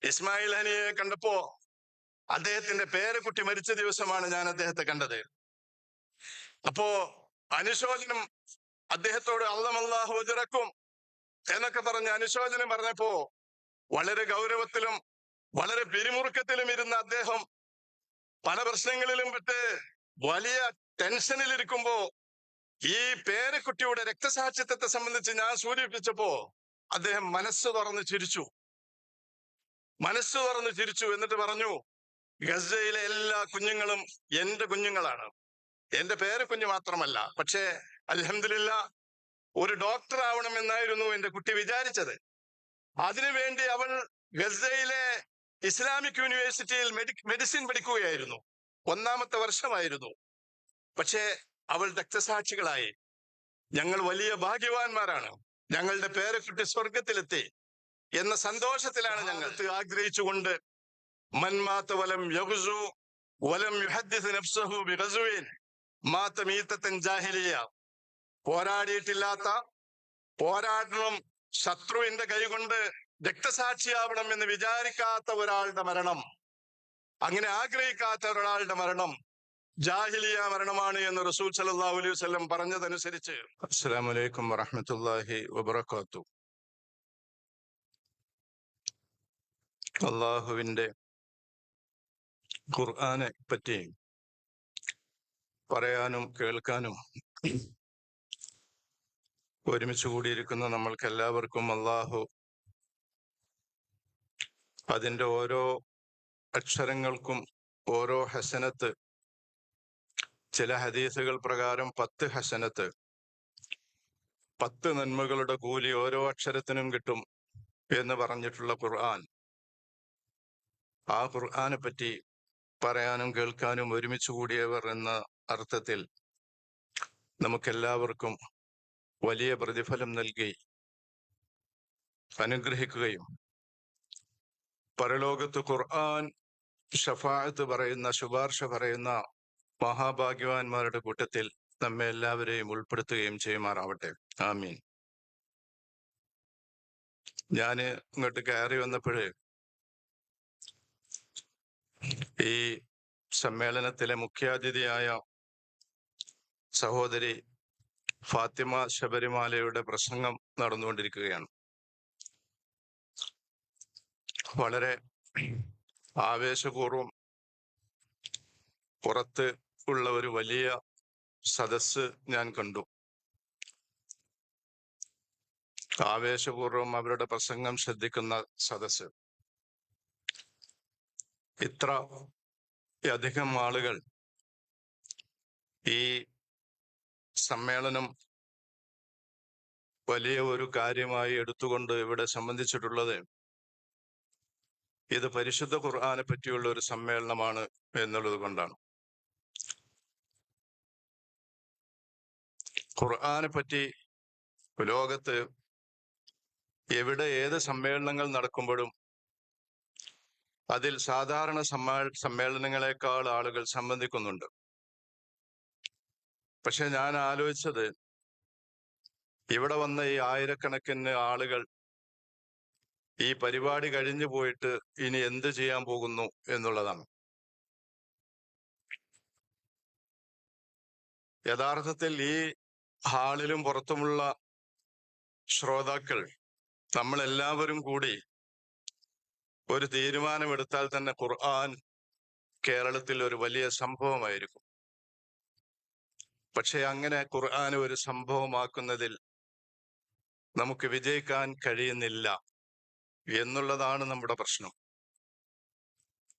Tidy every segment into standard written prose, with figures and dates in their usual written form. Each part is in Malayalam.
ഇസ്മായിൽ ഹനിയെ കണ്ടപ്പോ അദ്ദേഹത്തിന്റെ പേരക്കുട്ടി മരിച്ച ദിവസമാണ് ഞാൻ അദ്ദേഹത്തെ കണ്ടത്. അപ്പോ അനുശോചനം അദ്ദേഹത്തോട് അള്ളാഹു അജ്റക്കും എന്നൊക്കെ പറഞ്ഞ് അനുശോചനം പറഞ്ഞപ്പോ വളരെ ഗൗരവത്തിലും വളരെ പിരിമുറുക്കത്തിലും ഇരുന്ന അദ്ദേഹം പല പ്രശ്നങ്ങളിലും വിട്ട് വലിയ ടെൻഷനിലിരിക്കുമ്പോ ഈ പേരക്കുട്ടിയുടെ രക്തസാക്ഷിത്വത്തെ സംബന്ധിച്ച് ഞാൻ സൂചിപ്പിച്ചപ്പോ അദ്ദേഹം മനസ്സ് തുറന്ന് ചിരിച്ചു. എന്നിട്ട് പറഞ്ഞു, ഗസയിലെ എല്ലാ കുഞ്ഞുങ്ങളും എന്റെ കുഞ്ഞുങ്ങളാണ്, എന്റെ പേരക്കുഞ്ഞ് മാത്രമല്ല. പക്ഷേ അൽഹംദുലില്ലാഹ് ഒരു ഡോക്ടർ ആവണമെന്നായിരുന്നു എന്റെ കുട്ടി വിചാരിച്ചത്. അതിനുവേണ്ടി അവൾ ഗസയിലെ ഇസ്ലാമിക് യൂണിവേഴ്സിറ്റിയിൽ മെഡിസിൻ പഠിക്കുകയായിരുന്നു. 1ാമത്തെ വർഷമായിരുന്നു. പക്ഷേ അവൾ രക്തസാക്ഷികളായി. ഞങ്ങൾ വലിയ ഭാഗ്യവാന്മാരാണ്, ഞങ്ങളുടെ പേരക്കുട്ടി സ്വർഗത്തിലെത്തി എന്ന സന്തോഷത്തിലാണ് ഞങ്ങൾ ആഗ്രഹിച്ചുകൊണ്ട് മൻമാത്ത വലം യഗ്സു വലം യുഹദ്ദിസ് നഫ്സഹു ബിഗസ്വിൻ മാത മീതത്തൻ ജാഹിലിയ. പോരാടിയിട്ടില്ലാത്ത, പോരാടണം, ശത്രുവിന്റെ കൈകൊണ്ട് രക്തസാക്ഷിയാവണം എന്ന് വിചാരിക്കാത്ത ഒരാളുടെ മരണം, അങ്ങനെ ആഗ്രഹിക്കാത്ത ഒരാളുടെ മരണം ജാഹിലിയ മരണമാണ് എന്ന് റസൂൽ സല്ലല്ലാഹു അലൈഹി വസല്ലം പറഞ്ഞതനുസരിച്ച്. അസ്സലാമു അലൈക്കും വറഹ്മത്തുള്ളാഹി വബറകാതുഹു. അള്ളാഹുവിന്റെ ഖുർആനെ പറ്റി പറയാനും കേൾക്കാനും ഒരുമിച്ച് കൂടിയിരിക്കുന്ന നമ്മൾക്ക് എല്ലാവർക്കും അള്ളാഹു അതിന്റെ ഓരോ അക്ഷരങ്ങൾക്കും ഓരോ ഹസനത്ത്, ചില ഹദീസുകൾ പ്രകാരം 10 ഹസനത്ത്, 10 നന്മകളുടെ കൂലി ഓരോ അക്ഷരത്തിനും കിട്ടും എന്ന് പറഞ്ഞിട്ടുള്ള ഖുർആൻ, ആ ഖുർആനെ പറ്റി പറയാനും കേൾക്കാനും ഒരുമിച്ച് കൂടിയവർ എന്ന അർത്ഥത്തിൽ നമുക്കെല്ലാവർക്കും വലിയ പ്രതിഫലം നൽകി അനുഗ്രഹിക്കുകയും പരലോകത്ത് ഖുർആൻ ഷഫാഅത്ത് പറയുന്ന, ശുപാർശ പറയുന്ന മഹാഭാഗ്യവാന്മാരുടെ കൂട്ടത്തിൽ നമ്മെ എല്ലാവരെയും ഉൾപ്പെടുത്തുകയും ചെയ്യുമാറാവട്ടെ. ആമീൻ. ഞാന് ഇങ്ങോട്ട് കയറി വന്നപ്പോഴേ ഈ സമ്മേളനത്തിലെ മുഖ്യാതിഥിയായ സഹോദരി ഫാത്തിമ ശബരിമാലയുടെ പ്രസംഗം നടന്നുകൊണ്ടിരിക്കുകയാണ്. വളരെ ആവേശപൂർവം പുറത്ത് ഉള്ള ഒരു വലിയ സദസ്സ് ഞാൻ കണ്ടു. ആവേശപൂർവം അവരുടെ പ്രസംഗം ശ്രദ്ധിക്കുന്ന സദസ്സ്. ഇത്ര അധികം ആളുകൾ ഈ സമ്മേളനം വലിയ ഒരു കാര്യമായി എടുത്തുകൊണ്ട് ഇവിടെ സംബന്ധിച്ചിട്ടുള്ളത് ഇത് പരിശുദ്ധ ഖുർആനെ പറ്റിയുള്ള ഒരു സമ്മേളനമാണ് എന്നുള്ളത് കൊണ്ടാണ്. ഖുർആനെ പറ്റി ലോകത്ത് എവിടെ ഏത് സമ്മേളനങ്ങൾ നടക്കുമ്പോഴും അതിൽ സാധാരണ സമ്മേളനങ്ങളെക്കാൾ ആളുകൾ സംബന്ധിക്കുന്നുണ്ട്. പക്ഷെ ഞാൻ ആലോചിച്ചത്, ഇവിടെ വന്ന ഈ ആയിരക്കണക്കിന് ആളുകൾ ഈ പരിപാടി കഴിഞ്ഞു പോയിട്ട് ഇനി എന്ത് ചെയ്യാൻ പോകുന്നു എന്നുള്ളതാണ്. യഥാർത്ഥത്തിൽ ഈ ഹാളിലും പുറത്തുമുള്ള ശ്രോതാക്കൾ നമ്മളെല്ലാവരും കൂടി ഒരു തീരുമാനമെടുത്താൽ തന്നെ ഖുർആൻ കേരളത്തിൽ ഒരു വലിയ സംഭവമായിരിക്കും. പക്ഷെ അങ്ങനെ ഖുർആൻ ഒരു സംഭവമാക്കുന്നതിൽ നമുക്ക് വിജയിക്കാൻ കഴിയുന്നില്ല എന്നുള്ളതാണ് നമ്മുടെ പ്രശ്നം.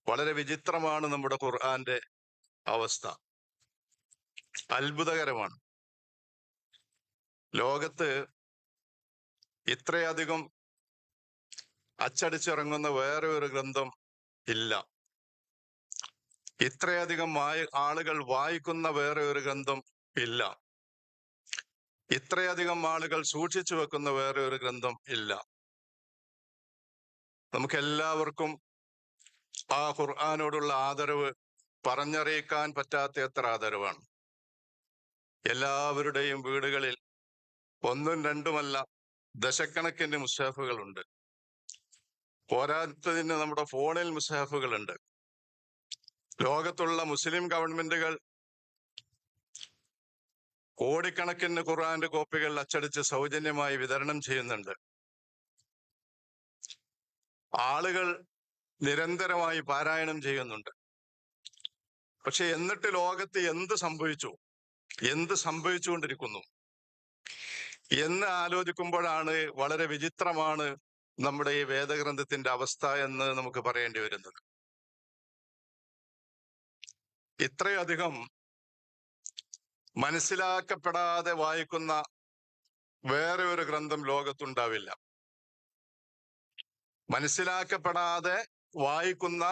വളരെ വിചിത്രമാണ് നമ്മുടെ ഖുർആന്റെ അവസ്ഥ, അത്ഭുതകരമാണ്. ലോകത്ത് ഇത്രയധികം അച്ചടിച്ചിറങ്ങുന്ന വേറെ ഒരു ഗ്രന്ഥം ഇല്ല. ഇത്രയധികം ആളുകൾ വായിക്കുന്ന വേറെ ഒരു ഗ്രന്ഥം ഇല്ല. ഇത്രയധികം ആളുകൾ സൂക്ഷിച്ചു വെക്കുന്ന വേറെ ഒരു ഗ്രന്ഥം ഇല്ല. നമുക്കെല്ലാവർക്കും ആ ഖുർആനോടുള്ള ആദരവ് പറഞ്ഞറിയിക്കാൻ പറ്റാത്ത എത്ര ആദരവാണ്. എല്ലാവരുടെയും വീടുകളിൽ 1ഉം 2ഉമല്ല, ദശക്കണക്കിന് മുസ്ഹഫുകളുണ്ട്. പോരാത്തതിന് നമ്മുടെ ഫോണിൽ മുസ്ഹഫുകളുണ്ട്. ലോകത്തുള്ള മുസ്ലിം ഗവൺമെന്റുകൾ കോടിക്കണക്കിന് ഖുർആന്റെ കോപ്പികൾ അച്ചടിച്ച് സൗജന്യമായി വിതരണം ചെയ്യുന്നുണ്ട്. ആളുകൾ നിരന്തരമായി പാരായണം ചെയ്യുന്നുണ്ട്. പക്ഷെ എന്നിട്ട് ലോകത്ത് എന്ത് സംഭവിച്ചുകൊണ്ടിരിക്കുന്നു എന്ന് ആലോചിക്കുമ്പോഴാണ് വളരെ വിചിത്രമാണ് നമ്മുടെ ഈ വേദഗ്രന്ഥത്തിന്റെ അവസ്ഥ എന്ന് നമുക്ക് പറയേണ്ടി വരുന്നത്. ഇത്രയധികം മനസ്സിലാക്കപ്പെടാതെ വായിക്കുന്ന വേറെ ഒരു ഗ്രന്ഥം ലോകത്തുണ്ടാവില്ല. മനസ്സിലാക്കപ്പെടാതെ വായിക്കുന്ന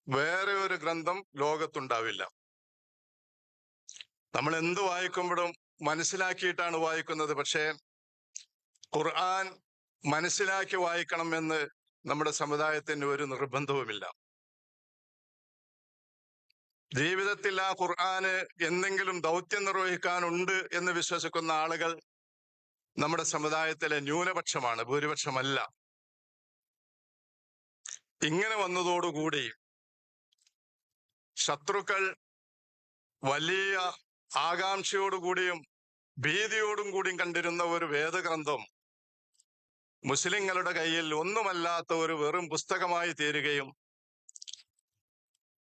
വേറെ ഒരു ഗ്രന്ഥം ലോകത്തുണ്ടാവില്ല. നമ്മൾ എന്ത് വായിക്കുമ്പോഴും മനസ്സിലാക്കിയിട്ടാണ് വായിക്കുന്നത്. പക്ഷേ ഖുർആൻ മനസ്സിലാക്കി വായിക്കണം എന്ന് നമ്മുടെ സമുദായത്തിന് ഒരു നിർബന്ധവുമില്ല. ജീവിതത്തിൽ ആ ഖുർആന് എന്തെങ്കിലും ദൗത്യം നിർവഹിക്കാനുണ്ട് എന്ന് വിശ്വസിക്കുന്ന ആളുകൾ നമ്മുടെ സമുദായത്തിലെ ന്യൂനപക്ഷമാണ്, ഭൂരിപക്ഷമല്ല. ഇങ്ങനെ വന്നതോടുകൂടി ശത്രുക്കൾ വലിയ ആകാംക്ഷയോടുകൂടിയും ഭീതിയോടും കൂടിയും കണ്ടിരുന്ന ഒരു വേദഗ്രന്ഥം മുസ്ലിങ്ങളുടെ കയ്യിൽ ഒന്നുമല്ലാത്ത ഒരു വെറും പുസ്തകമായി തീരുകയും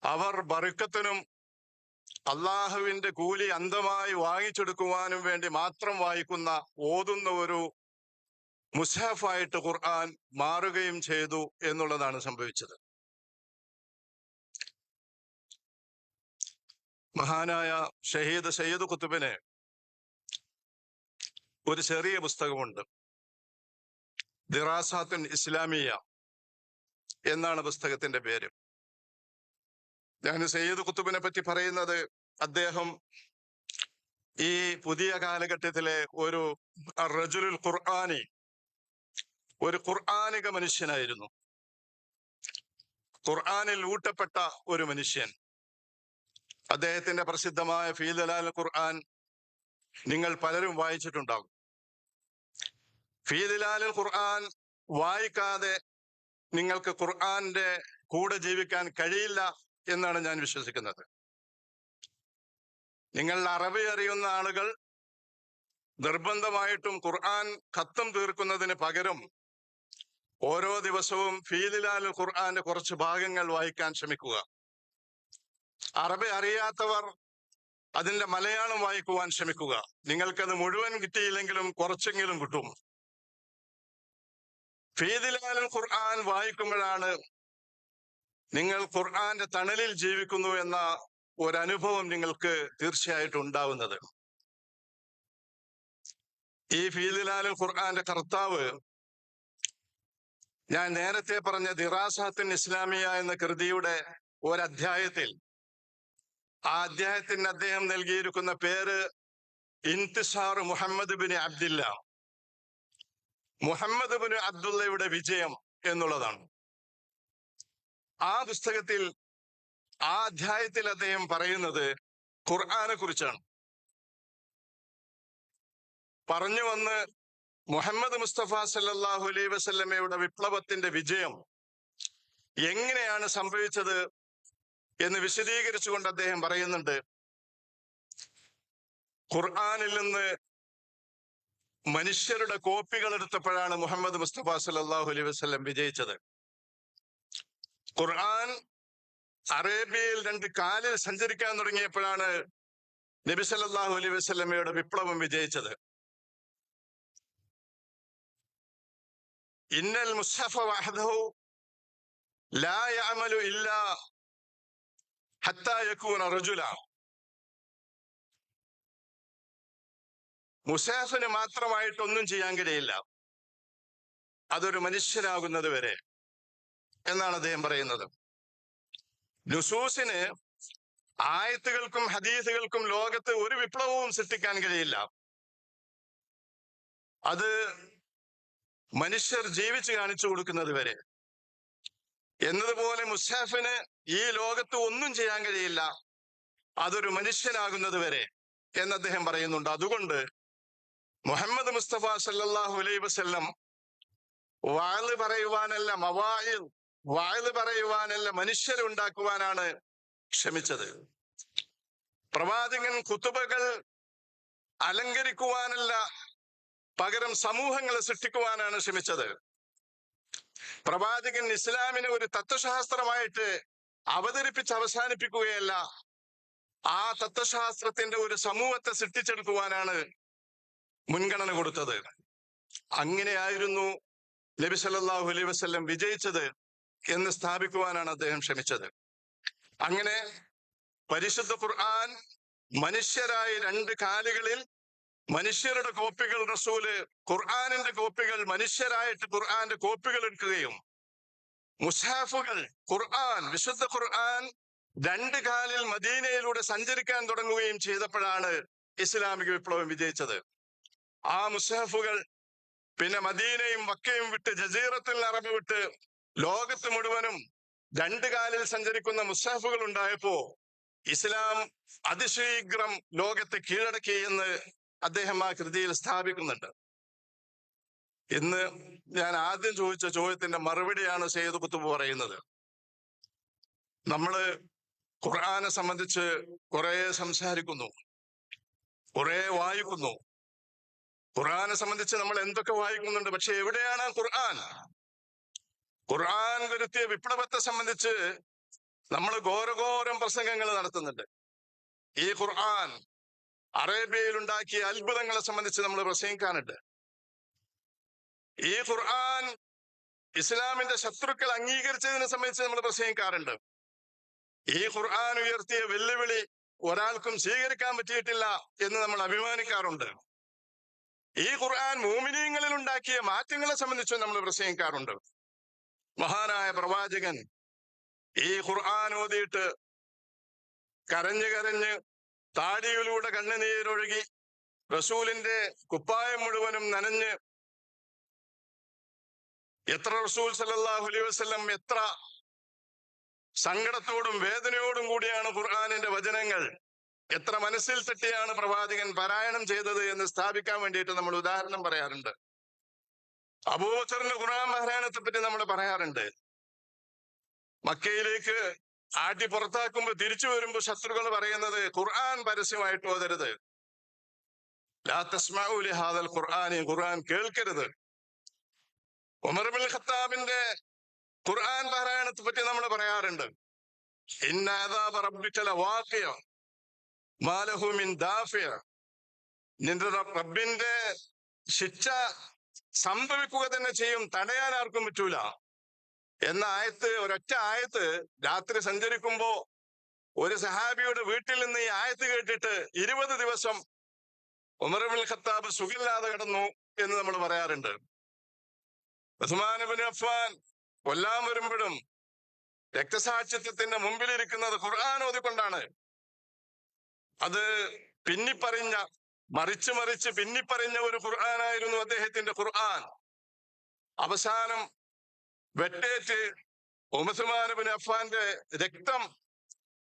അവർ ബർക്കത്തിനും അള്ളാഹുവിന്റെ കൂലി അന്ധമായി വാങ്ങിച്ചെടുക്കുവാനും വേണ്ടി മാത്രം വായിക്കുന്ന, ഓതുന്ന ഒരു മുസ്ഹഫായിട്ട് ഖുർആൻ മാറുകയും ചെയ്തു എന്നുള്ളതാണ് സംഭവിച്ചത്. മഹാനായ ഷഹീദ് സയ്യിദ് ഖുത്ബിന് ഒരു ചെറിയ പുസ്തകമുണ്ട്. ദിറാസാത്തുൻ ഇസ്ലാമിയ എന്നാണ് പുസ്തകത്തിന്റെ പേര്. ഞാൻ സയ്യിദ് ഖുത്ബിനെ പറ്റി പറയുന്നത്, അദ്ദേഹം ഈ പുതിയ കാലഘട്ടത്തിലെ ഒരു റജുലുൽ ഖുർആനി, ഒരു ഖുർആനിക മനുഷ്യനായിരുന്നു. ഖുർആനിൽ ഊട്ടപ്പെട്ട ഒരു മനുഷ്യൻ. അദ്ദേഹത്തിന്റെ പ്രസിദ്ധമായ ഫീ ദലാൽ ഖുർആൻ നിങ്ങൾ പലരും വായിച്ചിട്ടുണ്ടാകും. ഫീ ദലാൽ ഖുർആൻ വായിക്കാതെ നിങ്ങൾക്ക് ഖുർആന്റെ കൂടെ ജീവിക്കാൻ കഴിയില്ല എന്നാണ് ഞാൻ വിശ്വസിക്കുന്നത്. നിങ്ങൾ അറബി അറിയുന്ന ആളുകൾ നിർബന്ധമായിട്ടും ഖുർആൻ ഖത്തം തീർക്കുന്നതിന് പകരം ഓരോ ദിവസവും ഫീ ദലാൽ ഖുർആന്റെ കുറച്ച് ഭാഗങ്ങൾ വായിക്കാൻ ശ്രമിക്കുക. അറബി അറിയാത്തവർ അതിന്റെ മലയാളം വായിക്കുവാൻ ശ്രമിക്കുക. നിങ്ങൾക്കത് മുഴുവൻ കിട്ടിയില്ലെങ്കിലും കുറച്ചെങ്കിലും കിട്ടും. ഫീ ദലാൽ ഖുർആൻ വായിക്കുമ്പോഴാണ് നിങ്ങൾ ഖുർആന്റെ തണലിൽ ജീവിക്കുന്നു എന്ന ഒരനുഭവം നിങ്ങൾക്ക് തീർച്ചയായിട്ടും ഉണ്ടാവുന്നത്. ഈ ഫീ ദലാൽ ഖുർആന്റെ കർത്താവ് ഞാൻ നേരത്തെ പറഞ്ഞ ദിറാസാത്തുൻ ഇസ്ലാമിയ എന്ന കൃതിയുടെ ഒരധ്യായത്തിൽ, ആ അധ്യായത്തിന് അദ്ദേഹം നൽകിയിരിക്കുന്ന പേര് ഇന്തിസാർ മുഹമ്മദ് ബിൻ അബ്ദില്ല, മുഹമ്മദ് ബിൻ അബ്ദുള്ളയുടെ വിജയം എന്നുള്ളതാണ്. ആ പുസ്തകത്തിൽ, ആ അധ്യായത്തിൽ അദ്ദേഹം പറയുന്നത് ഖുർആനെ കുറിച്ചാണ്. പറഞ്ഞു വന്ന് മുഹമ്മദ് മുസ്തഫ സല്ലല്ലാഹു അലൈഹി വസല്ലമയുടെ വിപ്ലവത്തിന്റെ വിജയം എങ്ങനെയാണ് സംഭവിച്ചത് എന്ന് വിശദീകരിച്ചുകൊണ്ട് അദ്ദേഹം പറയുന്നുണ്ട്, ഖുർആനിൽ നിന്ന് മനുഷ്യരുടെ കോപ്പികൾ എടുത്തപ്പോഴാണ് മുഹമ്മദ് മുസ്തഫ സല്ലല്ലാഹു അലൈഹി വസല്ലം വിജയിച്ചത്. ഖുർആൻ അറേബ്യയിൽ 2 കാലിൽ സഞ്ചരിക്കാൻ തുടങ്ങിയപ്പോഴാണ് നബി സല്ലല്ലാഹു അലൈഹി വസല്ലമയുടെ വിപ്ലവം വിജയിച്ചത്. ഇന്നൽ മുസ്ഹഫ വഹദഹു ലാ യഅമലു ഇല്ലാ ഹത്താ യകൂന റജുല. മുസ്ഹഫിന് മാത്രമായിട്ടൊന്നും ചെയ്യാൻ കഴിയില്ല, അതൊരു മനുഷ്യനാകുന്നത് വരെ എന്നാണ് അദ്ദേഹം പറയുന്നത്. നുസൂസിന്, ആയത്തുകൾക്കും ഹദീസുകൾക്കും ലോകത്ത് ഒരു വിപ്ലവവും സൃഷ്ടിക്കാൻ കഴിയില്ല. അത് മനുഷ്യർ ജീവിച്ച് കാണിച്ചു കൊടുക്കുന്നത് വരെ. എന്നതുപോലെ മുസ്ഹഫിന് ഈ ലോകത്ത് ഒന്നും ചെയ്യാൻ കഴിയില്ല, അതൊരു മനുഷ്യനാകുന്നത് വരെ എന്ന് അദ്ദേഹം പറയുന്നുണ്ട്. അതുകൊണ്ട് മുഹമ്മദ് മുസ്തഫ സല്ലല്ലാഹു അലൈഹി വസല്ലം വാള് പറയുവാനല്ല, വാള് പറയുവാനല്ല, മനുഷ്യരുണ്ടാക്കുവാനാണ് ക്ഷമിച്ചത്. പ്രവാചകൻ ഖുതുബകൾ അലങ്കരിക്കുവാനല്ല, പകരം സമൂഹങ്ങളെ സൃഷ്ടിക്കുവാനാണ് ശ്രമിച്ചത്. പ്രവാചകൻ ഇസ്ലാമിനെ ഒരു തത്വശാസ്ത്രമായിട്ട് അവതരിപ്പിച്ച് അവസാനിപ്പിക്കുകയല്ല, ആ തത്വശാസ്ത്രത്തിന്റെ ഒരു സമൂഹത്തെ സൃഷ്ടിച്ചെടുക്കുവാനാണ് മുൻഗണന കൊടുത്തത്. അങ്ങനെയായിരുന്നു നബി സല്ലല്ലാഹു അലൈഹി വസല്ലം വിജയിച്ചത് എന്ന് സ്ഥാപിക്കുവാനാണ് അദ്ദേഹം ശ്രമിച്ചത്. അങ്ങനെ പരിശുദ്ധ ഖുർആൻ മനുഷ്യരായ രണ്ട് കാലുകളിൽ മനുഷ്യരുടെ കോപ്പികൾ റസൂല് ഖുർആനിന്റെ കോപ്പികൾ മനുഷ്യരായിട്ട് ഖുർആന്റെ കോപ്പികൾ എടുക്കുകയും മുസ്ഹാഫുകൾ വിശുദ്ധ ഖുർആൻ രണ്ട് കാലിൽ മദീനയിലൂടെ സഞ്ചരിക്കാൻ തുടങ്ങുകയും ചെയ്തപ്പോഴാണ് ഇസ്ലാമിക വിപ്ലവം വിജയിച്ചത്. ആ മുസ്ഹാഫുകൾ പിന്നെ മദീനയും മക്കയും വിട്ട് ജസീറത്തുൽ അറബ് വിട്ട് ലോകത്ത് മുഴുവനും രണ്ട് കാലിൽ സഞ്ചരിക്കുന്ന മുസ്ഹാഫുകൾ ഉണ്ടായപ്പോ ഇസ്ലാം അതിശീഘ്രം ലോകത്തെ കീഴടക്കി എന്ന് അദ്ദേഹം ആ കൃതിയിൽ സ്ഥാപിക്കുന്നുണ്ട്. ഇന്ന് ഞാൻ ആദ്യം ചോദിച്ച ചോദ്യത്തിന്റെ മറുപടിയാണ് സയ്യിദ് ഖുത്ബ് പറയുന്നത്. നമ്മള് ഖുർആനെ സംബന്ധിച്ച് കുറെ സംസാരിക്കുന്നു, കുറെ വായിക്കുന്നു. ഖുർആനെ സംബന്ധിച്ച് നമ്മൾ എന്തൊക്കെ വായിക്കുന്നുണ്ട്, പക്ഷെ എവിടെയാണ് ഖുർആൻ? ഖുർആൻ വരുത്തിയ വിപ്ലവത്തെ സംബന്ധിച്ച് നമ്മൾ ഘോരഘോരം പ്രസംഗങ്ങൾ നടത്തുന്നുണ്ട്. ഈ ഖുർആൻ അറേബ്യയിൽ ഉണ്ടാക്കിയ അത്ഭുതങ്ങളെ സംബന്ധിച്ച് നമ്മൾ പ്രസംഗിക്കാനുണ്ട്. ഈ ഖുർആൻ ഇസ്ലാമിന്റെ ശത്രുക്കൾ അംഗീകരിച്ചതിനെ സംബന്ധിച്ച് നമ്മൾ പ്രസംഗിക്കാറുണ്ട്. ഈ ഖുർആൻ ഉയർത്തിയ വെല്ലുവിളി ഒരാൾക്കും സ്വീകരിക്കാൻ പറ്റിയിട്ടില്ല എന്ന് നമ്മൾ അഭിമാനിക്കാറുണ്ട്. ഈ ഖുർആൻ മുഅ്മിനീങ്ങളിൽ ഉണ്ടാക്കിയ മാറ്റങ്ങളെ സംബന്ധിച്ച് നമ്മൾ പ്രസംഗിക്കാറുണ്ട്. മഹാനായ പ്രവാചകൻ ഈ ഖുർആൻ ഓതിയിട്ട് കരഞ്ഞ് കരഞ്ഞ് താടിയിലൂടെ കണ്ണുനീരൊഴുകി റസൂലിന്റെ കുപ്പായം മുഴുവനും നനഞ്ഞ് റസൂൽ സല്ലല്ലാഹു അലൈഹി വസല്ലം എത്ര സങ്കടത്തോടും വേദനയോടും കൂടിയാണ് ഖുർആനിന്റെ വചനങ്ങൾ എത്ര മനസ്സിൽ തട്ടിയാണ് പ്രവാചകൻ പാരായണം ചെയ്തത് എന്ന് സ്ഥാപിക്കാൻ വേണ്ടിയിട്ട് നമ്മൾ ഉദാഹരണം പറയാറുണ്ട്. അബൂബക്കറിന്റെ ഖുർആൻ പാരായണത്തെ പറ്റി നമ്മൾ പറയാറുണ്ട്. മക്കയിലേക്ക് ആട്ടി പുറത്താക്കുമ്പോ തിരിച്ചു വരുമ്പോ ശത്രുക്കൾ പറയുന്നത് ഖുർആൻ പരസ്യമായിട്ട് ഓതരുത്, ലാ തസ്മഉ ലിഹാദൽ ഖുർആനി, ഖുർആൻ കേൾക്കരുത്. ഉമർ ഇബ്നുൽ ഖത്താബിന്റെ ഖുർആൻ പാരായണത്തെ പറ്റി നമ്മൾ പറയാറുണ്ട്. ഇന്ന അദാബ റബ്ബിക ലവാഖിയ മാ ലഹു മിൻ ദാഫിയ, നിന്റെ റബ്ബിന്റെ ശിക്ഷ സംഭവിക്കുക തന്നെ ചെയ്യും, തടയാൻ ആർക്കും പറ്റൂല എന്ന ആയത്ത്, ഒരൊറ്റ ആയത്ത് രാത്രി സഞ്ചരിക്കുമ്പോ ഒരു സഹാബിയുടെ വീട്ടിൽ നിന്ന് ഈ ആയത്ത് കേട്ടിട്ട് 20 ദിവസം ഉമർ ഇബ്നുൽ ഖത്താബ് സുഖില്ലാതെ കിടന്നു എന്ന് നമ്മൾ പറയാറുണ്ട്. ഉസ്മാൻ ഇബ്നു അഫ്ഫാൻ കൊല്ലാൻ വരുമ്പോഴും രക്തസാക്ഷിത്വത്തിന്റെ മുമ്പിലിരിക്കുന്നത് ഖുർആൻ ഓതിക്കൊണ്ടാണ്. അത് മറിച്ച് പിന്നിപ്പറിഞ്ഞ ഒരു ഖുർആനായിരുന്നു അദ്ദേഹത്തിന്റെ ഖുർആൻ. അവസാനം വെട്ടേറ്റ് ഉസ്മാൻ ഇബ്നു അഫ്ഫാന്റെ രക്തം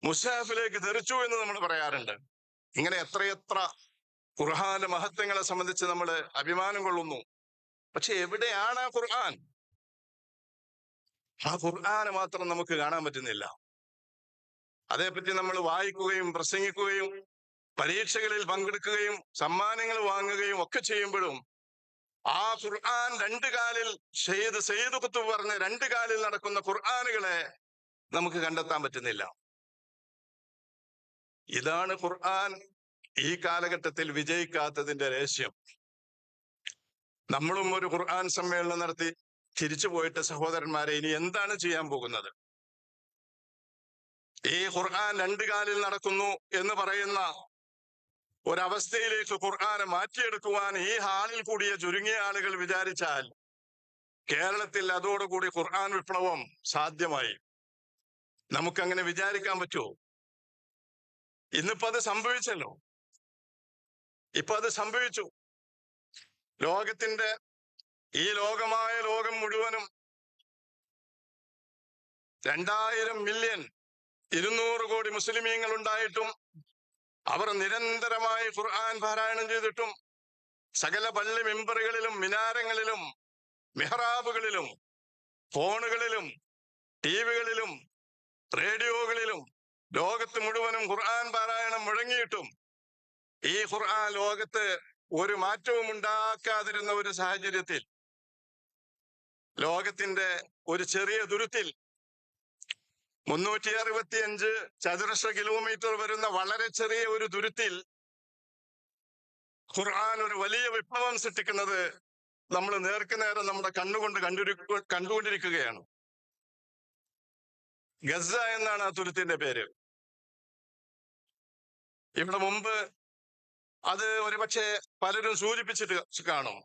മുസ്ഹഫിലേക്ക് തെറിച്ചു എന്ന് നമ്മൾ പറയാറുണ്ട്. ഇങ്ങനെ എത്രയെത്ര ഖുർആന്റെ മഹത്വങ്ങളെ സംബന്ധിച്ച് നമ്മൾ അഭിമാനം കൊള്ളുന്നു. പക്ഷെ എവിടെയാണ് ആ ഖുർആൻ? ആ ഖുർആനെ മാത്രം നമുക്ക് കാണാൻ പറ്റുന്നില്ല. അതേപ്പറ്റി നമ്മൾ വായിക്കുകയും പ്രസംഗിക്കുകയും പരീക്ഷകളിൽ പങ്കെടുക്കുകയും സമ്മാനങ്ങൾ വാങ്ങുകയും ഒക്കെ ചെയ്യുമ്പോഴും ആ ഖുർആൻ രണ്ട് കാലിൽ സയ്യിദ് ഖുത്ബ് പറഞ്ഞ രണ്ട് കാലിൽ നടക്കുന്ന ഖുർആനുകളെ നമുക്ക് കണ്ടെത്താൻ പറ്റുന്നില്ല. ഇതാണ് ഖുർആൻ ഈ കാലഘട്ടത്തിൽ വിജയിക്കാത്തതിന്റെ രഹസ്യം. നമ്മളും ഒരു ഖുർആൻ സമ്മേളനം നടത്തി തിരിച്ചു പോയിട്ട് സഹോദരന്മാരെ ഇനി എന്താണ് ചെയ്യാൻ പോകുന്നത്? ഈ ഖുർആൻ രണ്ട് കാലിൽ നടക്കുന്നു എന്ന് പറയുന്ന ഒരവസ്ഥയിലേക്ക് ഖുർആനെ മാറ്റിയെടുക്കുവാൻ ഈ ഹാളിൽ കൂടിയ ചുരുങ്ങിയ ആളുകൾ വിചാരിച്ചാൽ കേരളത്തിൽ അതോടുകൂടി ഖുർആൻ വിപ്ലവം സാധ്യമായി. നമുക്കങ്ങനെ വിചാരിക്കാൻ പറ്റുമോ? ഇന്നിപ്പോ അത് സംഭവിച്ചല്ലോ. ഇപ്പൊ അത് സംഭവിച്ചു. ഈ ലോകം മുഴുവനും 2,000 മില്യൺ 200 കോടി മുസ്ലിമീങ്ങൾ ഉണ്ടായിട്ടും അവർ നിരന്തരമായി ഖുർആൻ പാരായണം ചെയ്തിട്ടും സകല പള്ളി മെമ്പറുകളിലും മിനാരങ്ങളിലും മെഹ്റാബുകളിലും ഫോണുകളിലും ടിവികളിലും റേഡിയോകളിലും ലോകത്ത് മുഴുവനും ഖുർആൻ പാരായണം മുഴങ്ങിയിട്ടും ഈ ഖുർആൻ ലോകത്ത് ഒരു മാറ്റവും ഉണ്ടാക്കാതിരുന്ന ഒരു സാഹചര്യത്തിൽ, ലോകത്തിന്റെ ഒരു ചെറിയ തുരുത്തിൽ 365 ചതുരശ്ര കിലോമീറ്റർ വരുന്ന വളരെ ചെറിയ ഒരു തുരുത്തിൽ ഖുർആൻ ഒരു വലിയ വിപ്ലവം സൃഷ്ടിക്കുന്നത് നമ്മൾ നേർക്കുനേരം നമ്മുടെ കണ്ണുകൊണ്ട് കണ്ടുകൊണ്ടിരിക്കുകയാണ്. ഗസ എന്നാണ് ആ തുരുത്തിന്റെ പേര്. ഇവിടെ മുമ്പ് അത് ഒരുപക്ഷെ പലരും സൂചിപ്പിച്ചിട്ട് കാണും.